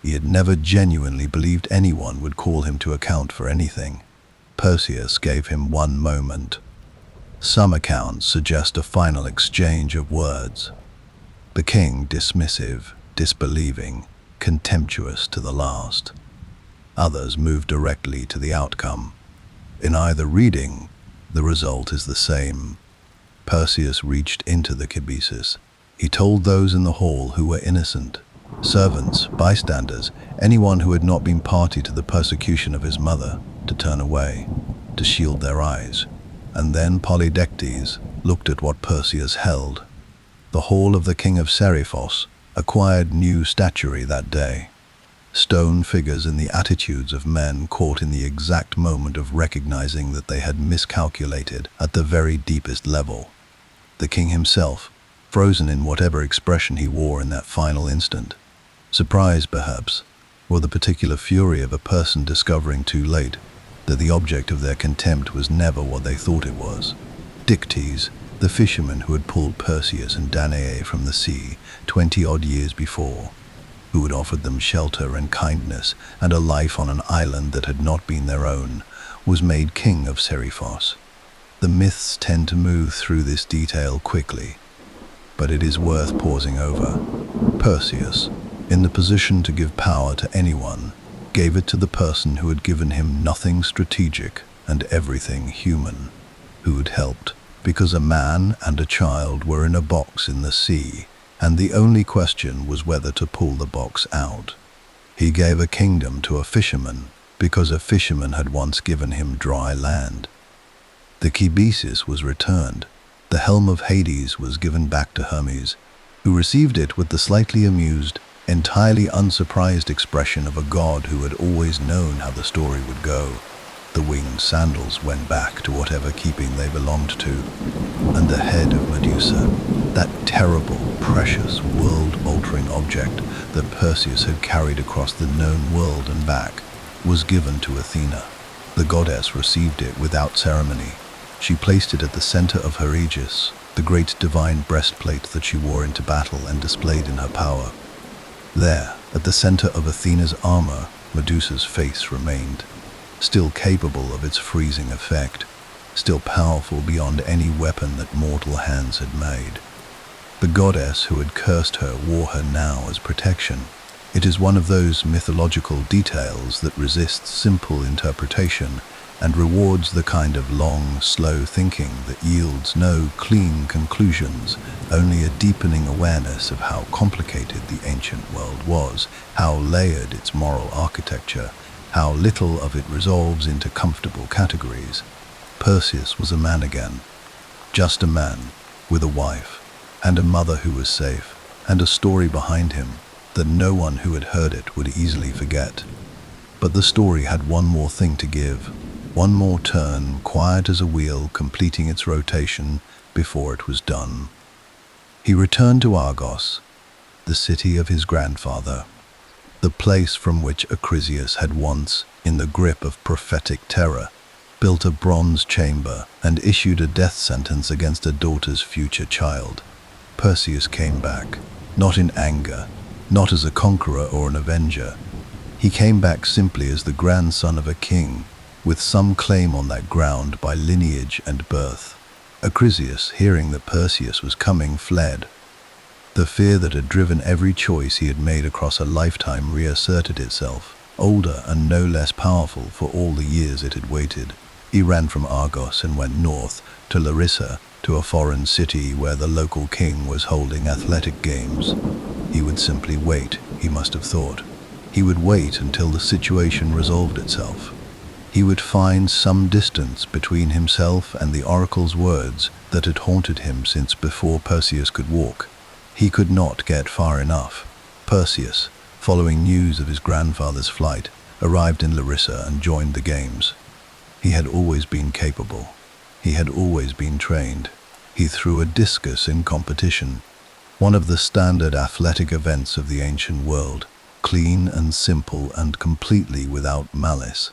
He had never genuinely believed anyone would call him to account for anything. Perseus gave him one moment. Some accounts suggest a final exchange of words. The king dismissive, disbelieving, contemptuous to the last. Others move directly to the outcome. In either reading, the result is the same. Perseus reached into the cabesus. He told those in the hall who were innocent, servants, bystanders, anyone who had not been party to the persecution of his mother, to turn away, to shield their eyes. And then Polydectes looked at what Perseus held. The hall of the king of Seriphos acquired new statuary that day. Stone figures in the attitudes of men caught in the exact moment of recognizing that they had miscalculated at the very deepest level. The king himself, frozen in whatever expression he wore in that final instant. Surprise, perhaps, or the particular fury of a person discovering too late that the object of their contempt was never what they thought it was. Dictys, the fisherman who had pulled Perseus and Danae from the sea 20-odd years before, who had offered them shelter and kindness and a life on an island that had not been their own, was made king of Seriphos. The myths tend to move through this detail quickly, but it is worth pausing over. Perseus, in the position to give power to anyone, gave it to the person who had given him nothing strategic and everything human, who had helped because a man and a child were in a box in the sea, and the only question was whether to pull the box out. He gave a kingdom to a fisherman because a fisherman had once given him dry land. The kibisis was returned. The helm of Hades was given back to Hermes, who received it with the slightly amused, entirely unsurprised expression of a god who had always known how the story would go. The winged sandals went back to whatever keeping they belonged to, and the head of Medusa, that terrible, precious, world-altering object that Perseus had carried across the known world and back, was given to Athena. The goddess received it without ceremony. She placed it at the center of her aegis, the great divine breastplate that she wore into battle and displayed in her power. There, at the center of Athena's armor, Medusa's face remained, still capable of its freezing effect, still powerful beyond any weapon that mortal hands had made. The goddess who had cursed her wore her now as protection. It is one of those mythological details that resists simple interpretation and rewards the kind of long, slow thinking that yields no clean conclusions, only a deepening awareness of how complicated the ancient world was, how layered its moral architecture, how little of it resolves into comfortable categories. Perseus was a man again, just a man, with a wife, and a mother who was safe, and a story behind him that no one who had heard it would easily forget. But the story had one more thing to give, one more turn, quiet as a wheel completing its rotation before it was done. He returned to Argos, the city of his grandfather, the place from which Perseus had once, in the grip of prophetic terror, built a bronze chamber and issued a death sentence against a daughter's future child. Perseus came back, not in anger, not as a conqueror or an avenger. He came back simply as the grandson of a king, with some claim on that ground by lineage and birth. Perseus, hearing that Perseus was coming, fled. The fear that had driven every choice he had made across a lifetime reasserted itself, older and no less powerful for all the years it had waited. He ran from Argos and went north to Larissa, to a foreign city where the local king was holding athletic games. He would simply wait, he must have thought. He would wait until the situation resolved itself. He would find some distance between himself and the oracle's words that had haunted him since before Perseus could walk. He could not get far enough. Perseus, following news of his grandfather's flight, arrived in Larissa and joined the games. He had always been capable. He had always been trained. He threw a discus in competition, one of the standard athletic events of the ancient world, clean and simple and completely without malice.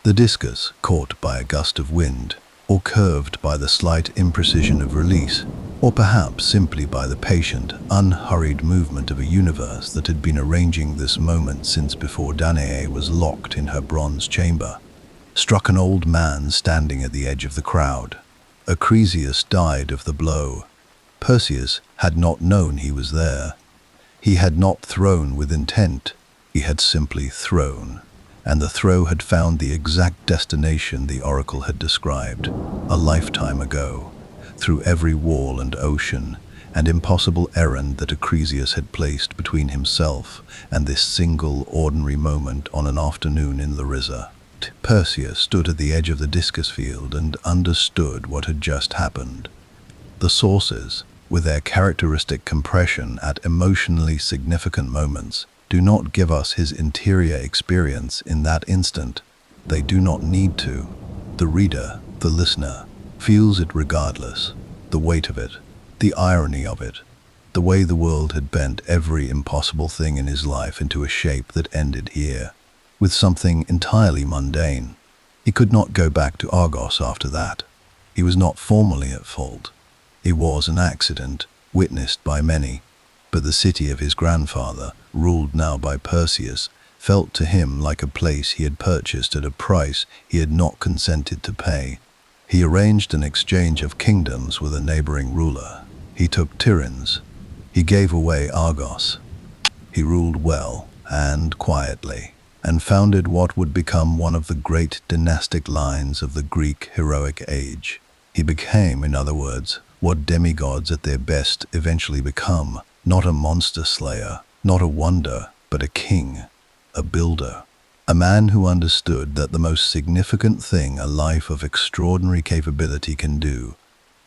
The discus, caught by a gust of wind, or curved by the slight imprecision of release, or perhaps simply by the patient, unhurried movement of a universe that had been arranging this moment since before Danae was locked in her bronze chamber, struck an old man standing at the edge of the crowd. Perseus died of the blow. Perseus had not known he was there. He had not thrown with intent, he had simply thrown. And the throw had found the exact destination the oracle had described, a lifetime ago, through every wall and ocean and impossible errand that Perseus had placed between himself and this single ordinary moment on an afternoon in Larissa. Perseus stood at the edge of the discus field and understood what had just happened. The sources, with their characteristic compression at emotionally significant moments, do not give us his interior experience in that instant. They do not need to. The reader, the listener, feels it regardless. The weight of it, the irony of it, the way the world had bent every impossible thing in his life into a shape that ended here, with something entirely mundane. He could not go back to Argos after that. He was not formally at fault. It was an accident, witnessed by many, but the city of his grandfather, ruled now by Perseus, felt to him like a place he had purchased at a price he had not consented to pay. He arranged an exchange of kingdoms with a neighboring ruler. He took Tiryns. He gave away Argos. He ruled well and quietly, and founded what would become one of the great dynastic lines of the Greek heroic age. He became, in other words, what demigods at their best eventually become, not a monster slayer, not a wonder, but a king, a builder. A man who understood that the most significant thing a life of extraordinary capability can do,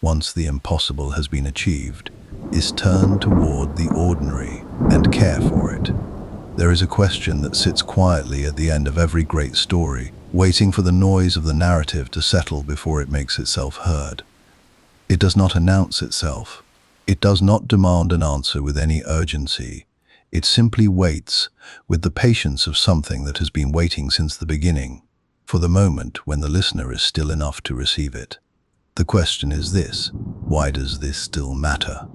once the impossible has been achieved, is turn toward the ordinary and care for it. There is a question that sits quietly at the end of every great story, waiting for the noise of the narrative to settle before it makes itself heard. It does not announce itself. It does not demand an answer with any urgency. It simply waits, with the patience of something that has been waiting since the beginning, for the moment when the listener is still enough to receive it. The question is this: why does this still matter?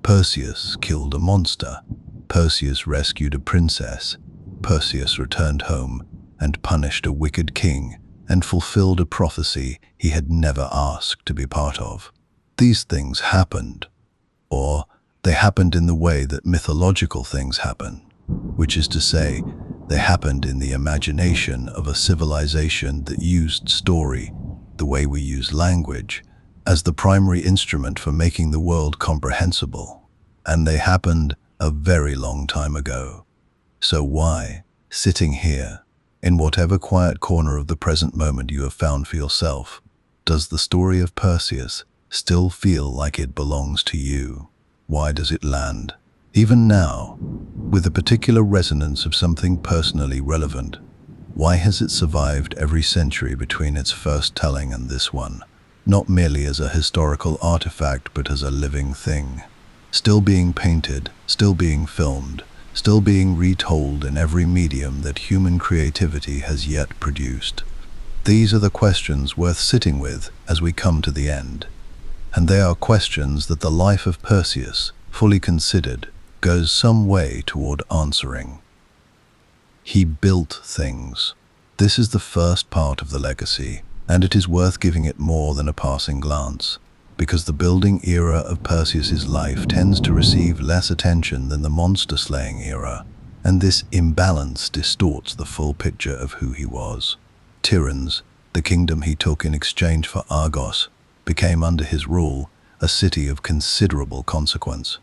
Perseus killed a monster. Perseus rescued a princess. Perseus returned home and punished a wicked king and fulfilled a prophecy he had never asked to be part of. These things happened, or they happened in the way that mythological things happen, which is to say, they happened in the imagination of a civilization that used story, the way we use language, as the primary instrument for making the world comprehensible. And they happened a very long time ago. So why, sitting here, in whatever quiet corner of the present moment you have found for yourself, does the story of Perseus still feel like it belongs to you? Why does it land, even now, with a particular resonance of something personally relevant? Why has it survived every century between its first telling and this one, not merely as a historical artifact but as a living thing, still being painted, still being filmed, still being retold in every medium that human creativity has yet produced? These are the questions worth sitting with as we come to the end. And they are questions that the life of Perseus, fully considered, goes some way toward answering. He built things. This is the first part of the legacy, and it is worth giving it more than a passing glance, because the building era of Perseus's life tends to receive less attention than the monster-slaying era, and this imbalance distorts the full picture of who he was. Tiryns, the kingdom he took in exchange for Argos, became under his rule a city of considerable consequence.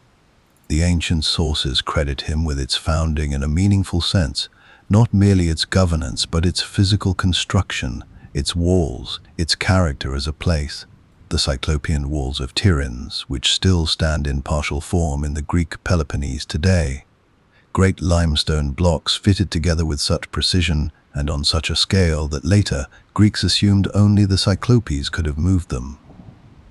The ancient sources credit him with its founding in a meaningful sense, not merely its governance but its physical construction, its walls, its character as a place. The Cyclopean walls of Tiryns, which still stand in partial form in the Greek Peloponnese today. Great limestone blocks fitted together with such precision and on such a scale that later Greeks assumed only the Cyclopes could have moved them.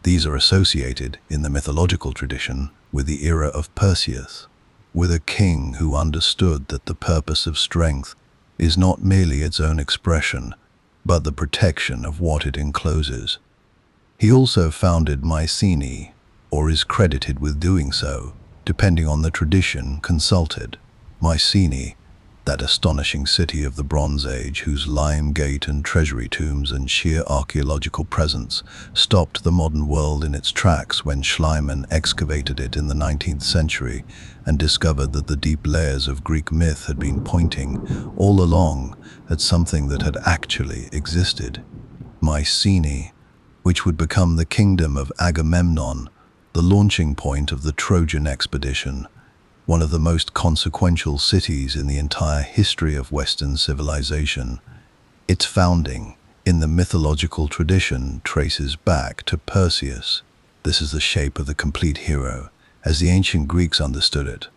These are associated, in the mythological tradition, with the era of Perseus, with a king who understood that the purpose of strength is not merely its own expression, but the protection of what it encloses. He also founded Mycenae, or is credited with doing so, depending on the tradition consulted. Mycenae, that astonishing city of the Bronze Age whose lime gate and treasury tombs and sheer archaeological presence stopped the modern world in its tracks when Schliemann excavated it in the 19th century and discovered that the deep layers of Greek myth had been pointing all along at something that had actually existed. Mycenae, which would become the kingdom of Agamemnon, the launching point of the Trojan expedition, one of the most consequential cities in the entire history of Western civilization. Its founding, in the mythological tradition, traces back to Perseus. This is the shape of the complete hero, as the ancient Greeks understood it.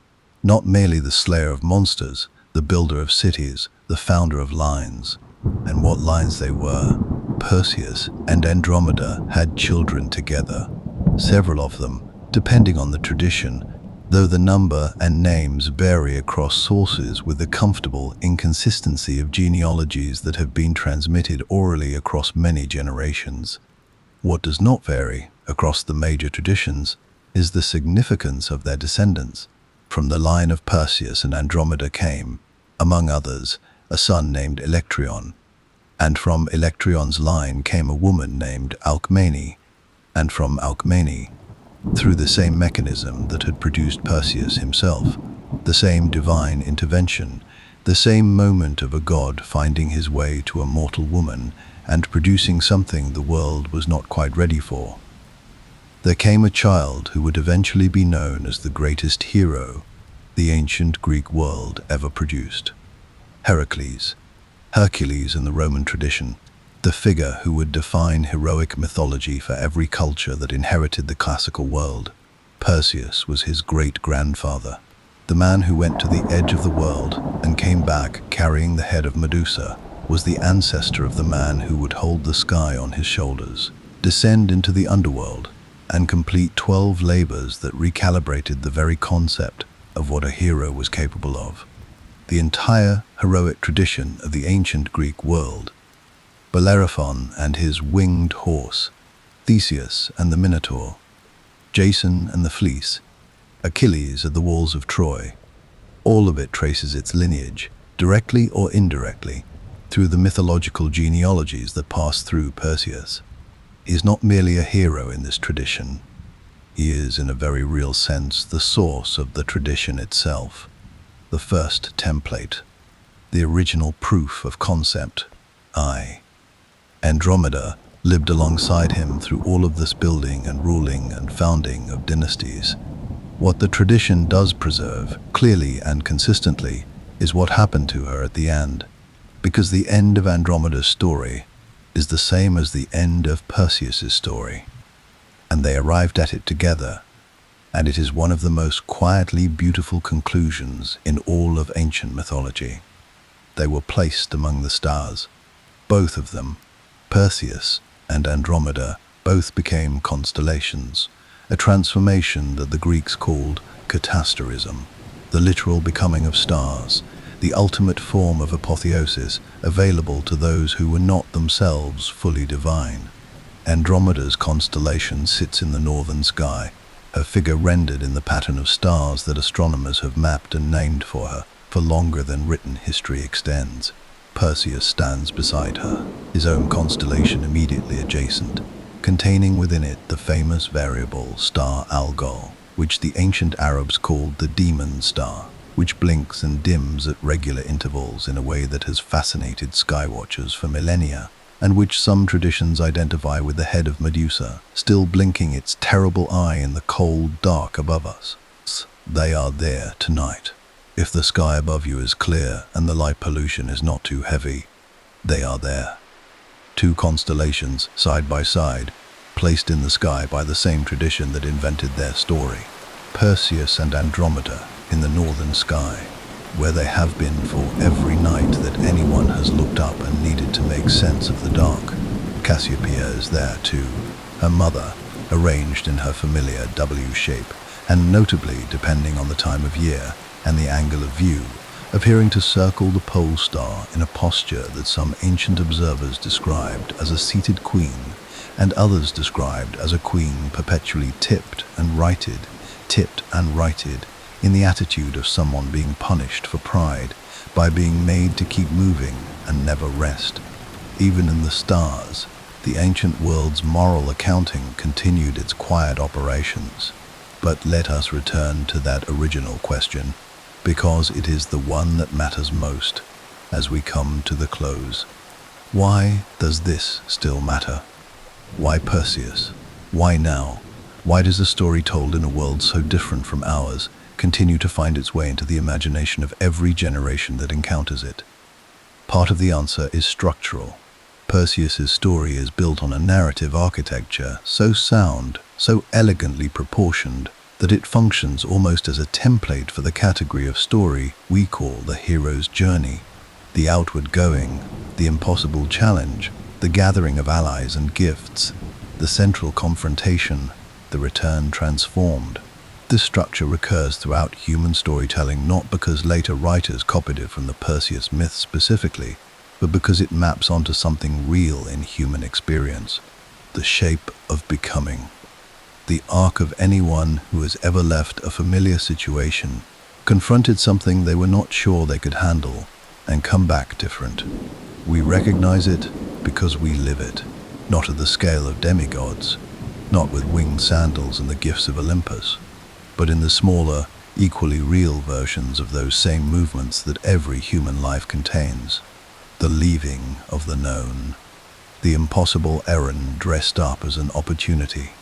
Not merely the slayer of monsters, the builder of cities, the founder of lines. And what lines they were! Perseus and Andromeda had children together, several of them, depending on the tradition, though the number and names vary across sources with the comfortable inconsistency of genealogies that have been transmitted orally across many generations. What does not vary across the major traditions is the significance of their descendants. From the line of Perseus and Andromeda came, among others, a son named Electryon, and from Electryon's line came a woman named Alcmene, and from Alcmene, through the same mechanism that had produced Perseus himself, the same divine intervention, the same moment of a god finding his way to a mortal woman and producing something the world was not quite ready for. There came a child who would eventually be known as the greatest hero the ancient Greek world ever produced. Heracles. Hercules in the Roman tradition, the figure who would define heroic mythology for every culture that inherited the classical world. Perseus was his great-grandfather, the man who went to the edge of the world and came back carrying the head of Medusa, was the ancestor of the man who would hold the sky on his shoulders, descend into the underworld, and complete 12 labors that recalibrated the very concept of what a hero was capable of. The entire heroic tradition of the ancient Greek world, Bellerophon and his winged horse, Theseus and the Minotaur, Jason and the fleece, Achilles at the walls of Troy, all of it traces its lineage, directly or indirectly, through the mythological genealogies that pass through Perseus. He is not merely a hero in this tradition. He is, in a very real sense, the source of the tradition itself, the first template, the original proof of concept. Andromeda lived alongside him through all of this building and ruling and founding of dynasties. What the tradition does preserve, clearly and consistently, is what happened to her at the end, because the end of Andromeda's story is the same as the end of Perseus's story, and they arrived at it together, and it is one of the most quietly beautiful conclusions in all of ancient mythology. They were placed among the stars, both of them. Perseus and Andromeda both became constellations, a transformation that the Greeks called katasterism, the literal becoming of stars, the ultimate form of apotheosis available to those who were not themselves fully divine. Andromeda's constellation sits in the northern sky, her figure rendered in the pattern of stars that astronomers have mapped and named for her for longer than written history extends. Perseus stands beside her, his own constellation immediately adjacent, containing within it the famous variable star Algol, which the ancient Arabs called the demon star, which blinks and dims at regular intervals in a way that has fascinated skywatchers for millennia, and which some traditions identify with the head of Medusa, still blinking its terrible eye in the cold dark above us. They are there tonight. If the sky above you is clear and the light pollution is not too heavy, they are there. Two constellations, side by side, placed in the sky by the same tradition that invented their story. Perseus and Andromeda in the northern sky, where they have been for every night that anyone has looked up and needed to make sense of the dark. Cassiopeia is there too, her mother, arranged in her familiar W shape, and notably, depending on the time of year and the angle of view, appearing to circle the pole star in a posture that some ancient observers described as a seated queen, and others described as a queen perpetually tipped and righted, in the attitude of someone being punished for pride by being made to keep moving and never rest. Even in the stars, the ancient world's moral accounting continued its quiet operations. But let us return to that original question, because it is the one that matters most as we come to the close. Why does this still matter? Why Perseus? Why now? Why does a story told in a world so different from ours continue to find its way into the imagination of every generation that encounters it? Part of the answer is structural. Perseus's story is built on a narrative architecture so sound, so elegantly proportioned, that it functions almost as a template for the category of story we call the hero's journey. The outward going, the impossible challenge, the gathering of allies and gifts, the central confrontation, the return transformed. This structure recurs throughout human storytelling not because later writers copied it from the Perseus myth specifically, but because it maps onto something real in human experience. The shape of becoming. The arc of anyone who has ever left a familiar situation, confronted something they were not sure they could handle, and come back different. We recognize it because we live it, not at the scale of demigods, not with winged sandals and the gifts of Olympus, but in the smaller, equally real versions of those same movements that every human life contains. The leaving of the known, the impossible errand dressed up as an opportunity,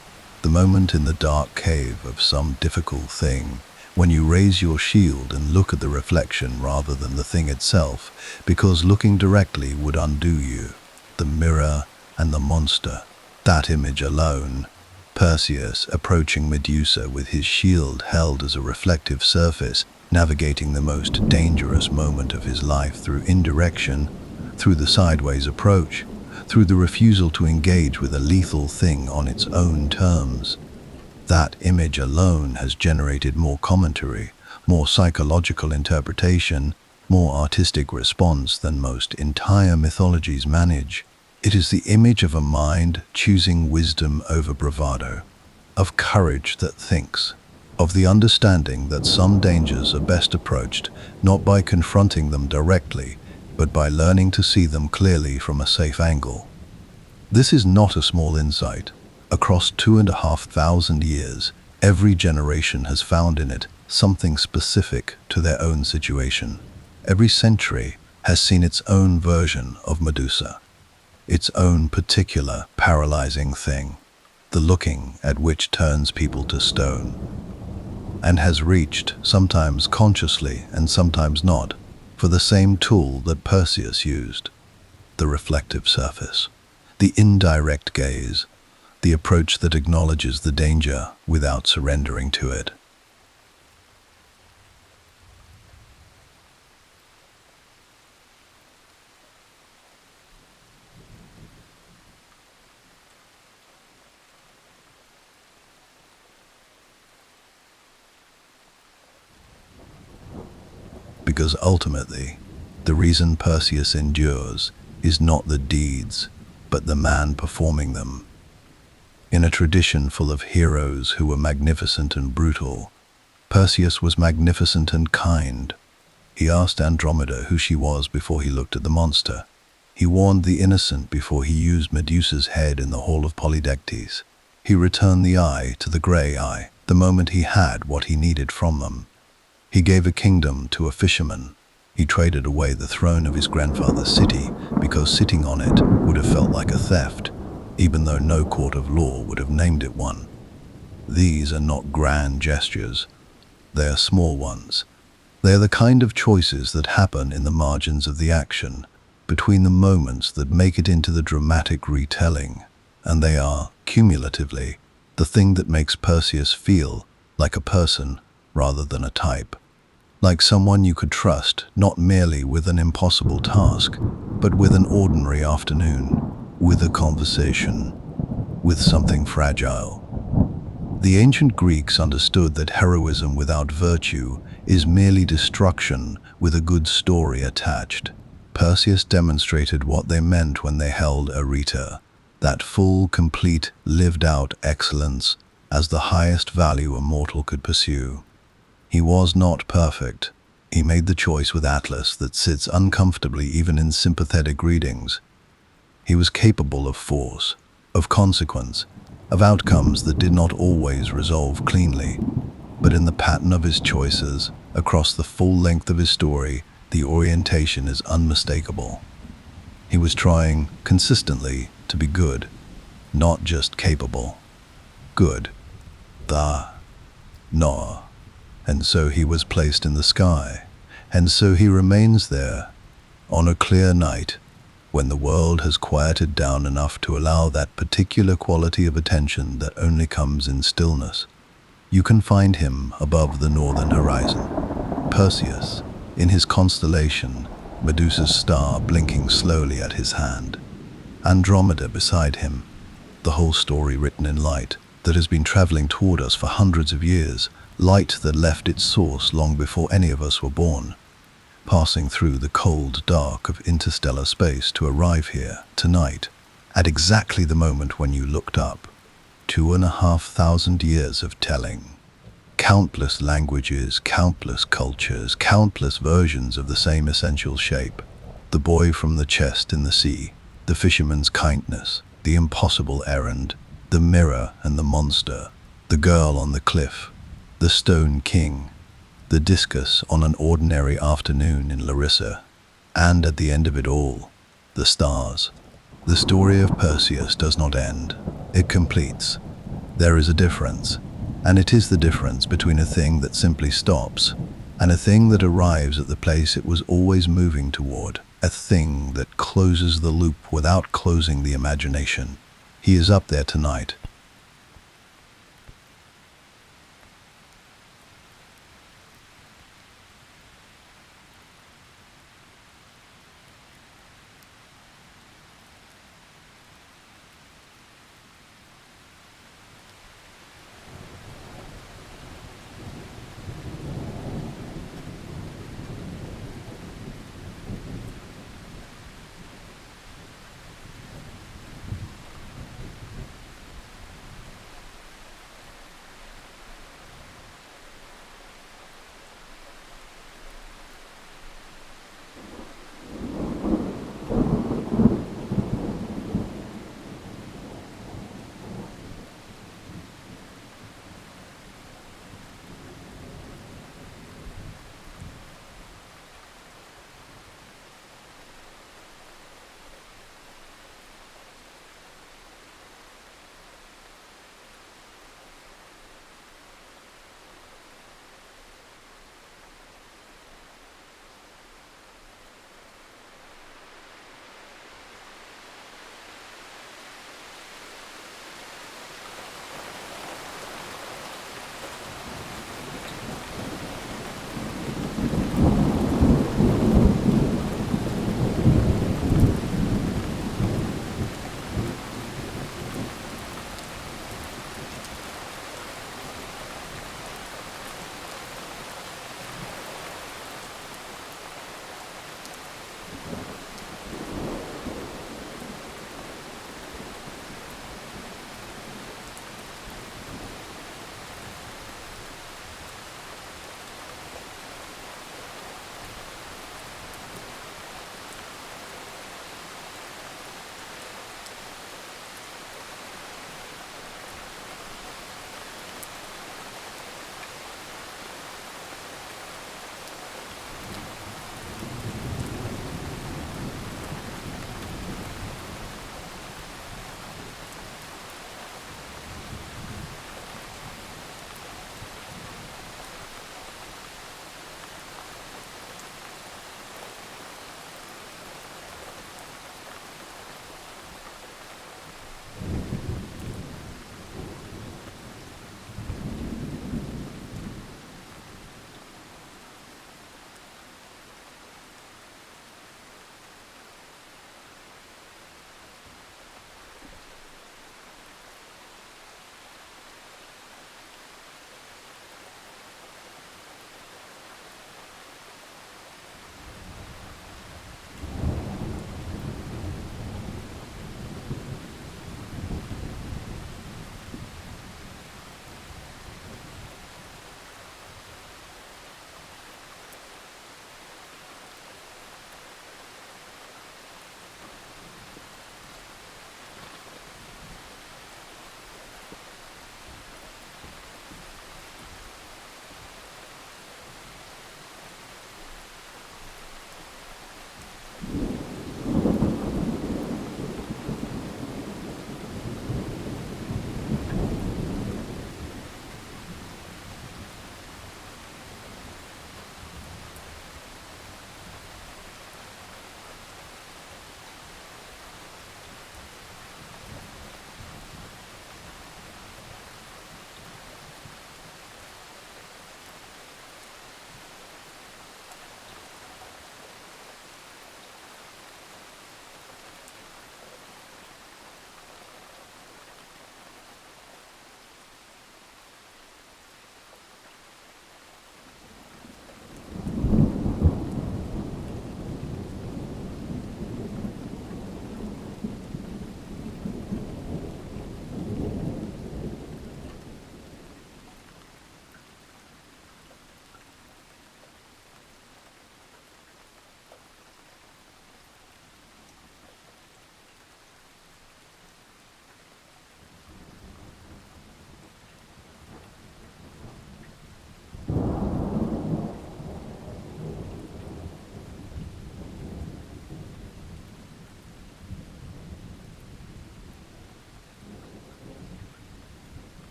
the moment in the dark cave of some difficult thing when you raise your shield and look at the reflection rather than the thing itself, because looking directly would undo you. The mirror and the monster, that image alone. Perseus approaching Medusa with his shield held as a reflective surface, navigating the most dangerous moment of his life through indirection, through the sideways approach, through the refusal to engage with a lethal thing on its own terms. That image alone has generated more commentary, more psychological interpretation, more artistic response than most entire mythologies manage. It is the image of a mind choosing wisdom over bravado, of courage that thinks, of the understanding that some dangers are best approached not by confronting them directly, but by learning to see them clearly from a safe angle. This is not a small insight. Across 2,500 years, every generation has found in it something specific to their own situation. Every century has seen its own version of Medusa, its own particular paralyzing thing, the looking at which turns people to stone, and has reached, sometimes consciously and sometimes not, for the same tool that Perseus used: the reflective surface, the indirect gaze, the approach that acknowledges the danger without surrendering to it. Because ultimately, the reason Perseus endures is not the deeds, but the man performing them. In a tradition full of heroes who were magnificent and brutal, Perseus was magnificent and kind. He asked Andromeda who she was before he looked at the monster. He warned the innocent before he used Medusa's head in the hall of Polydectes. He returned the eye to the grey eye the moment he had what he needed from them. He gave a kingdom to a fisherman. He traded away the throne of his grandfather's city because sitting on it would have felt like a theft, even though no court of law would have named it one. These are not grand gestures. They are small ones. They are the kind of choices that happen in the margins of the action, between the moments that make it into the dramatic retelling, and they are, cumulatively, the thing that makes Perseus feel like a person rather than a type. Like someone you could trust, not merely with an impossible task, but with an ordinary afternoon, with a conversation, with something fragile. The ancient Greeks understood that heroism without virtue is merely destruction with a good story attached. Perseus demonstrated what they meant when they held Areta, that full, complete, lived-out excellence as the highest value a mortal could pursue. He was not perfect. He made the choice with Atlas that sits uncomfortably even in sympathetic readings. He was capable of force, of consequence, of outcomes that did not always resolve cleanly. But in the pattern of his choices, across the full length of his story, the orientation is unmistakable. He was trying, consistently, to be good, not just capable. Good. No. And so he was placed in the sky, and so he remains there, on a clear night, when the world has quieted down enough to allow that particular quality of attention that only comes in stillness. You can find him above the northern horizon, Perseus, in his constellation, Medusa's star blinking slowly at his hand, Andromeda beside him, the whole story written in light that has been traveling toward us for hundreds of years, light that left its source long before any of us were born, passing through the cold dark of interstellar space to arrive here, tonight, at exactly the moment when you looked up. 2,500 years of telling. Countless languages, countless cultures, countless versions of the same essential shape. The boy from the chest in the sea, the fisherman's kindness, the impossible errand, the mirror and the monster, the girl on the cliff, the stone king, the discus on an ordinary afternoon in Larissa, and at the end of it all, the stars. The story of Perseus does not end. It completes. There is a difference. And it is the difference between a thing that simply stops and a thing that arrives at the place it was always moving toward, a thing that closes the loop without closing the imagination. He is up there tonight,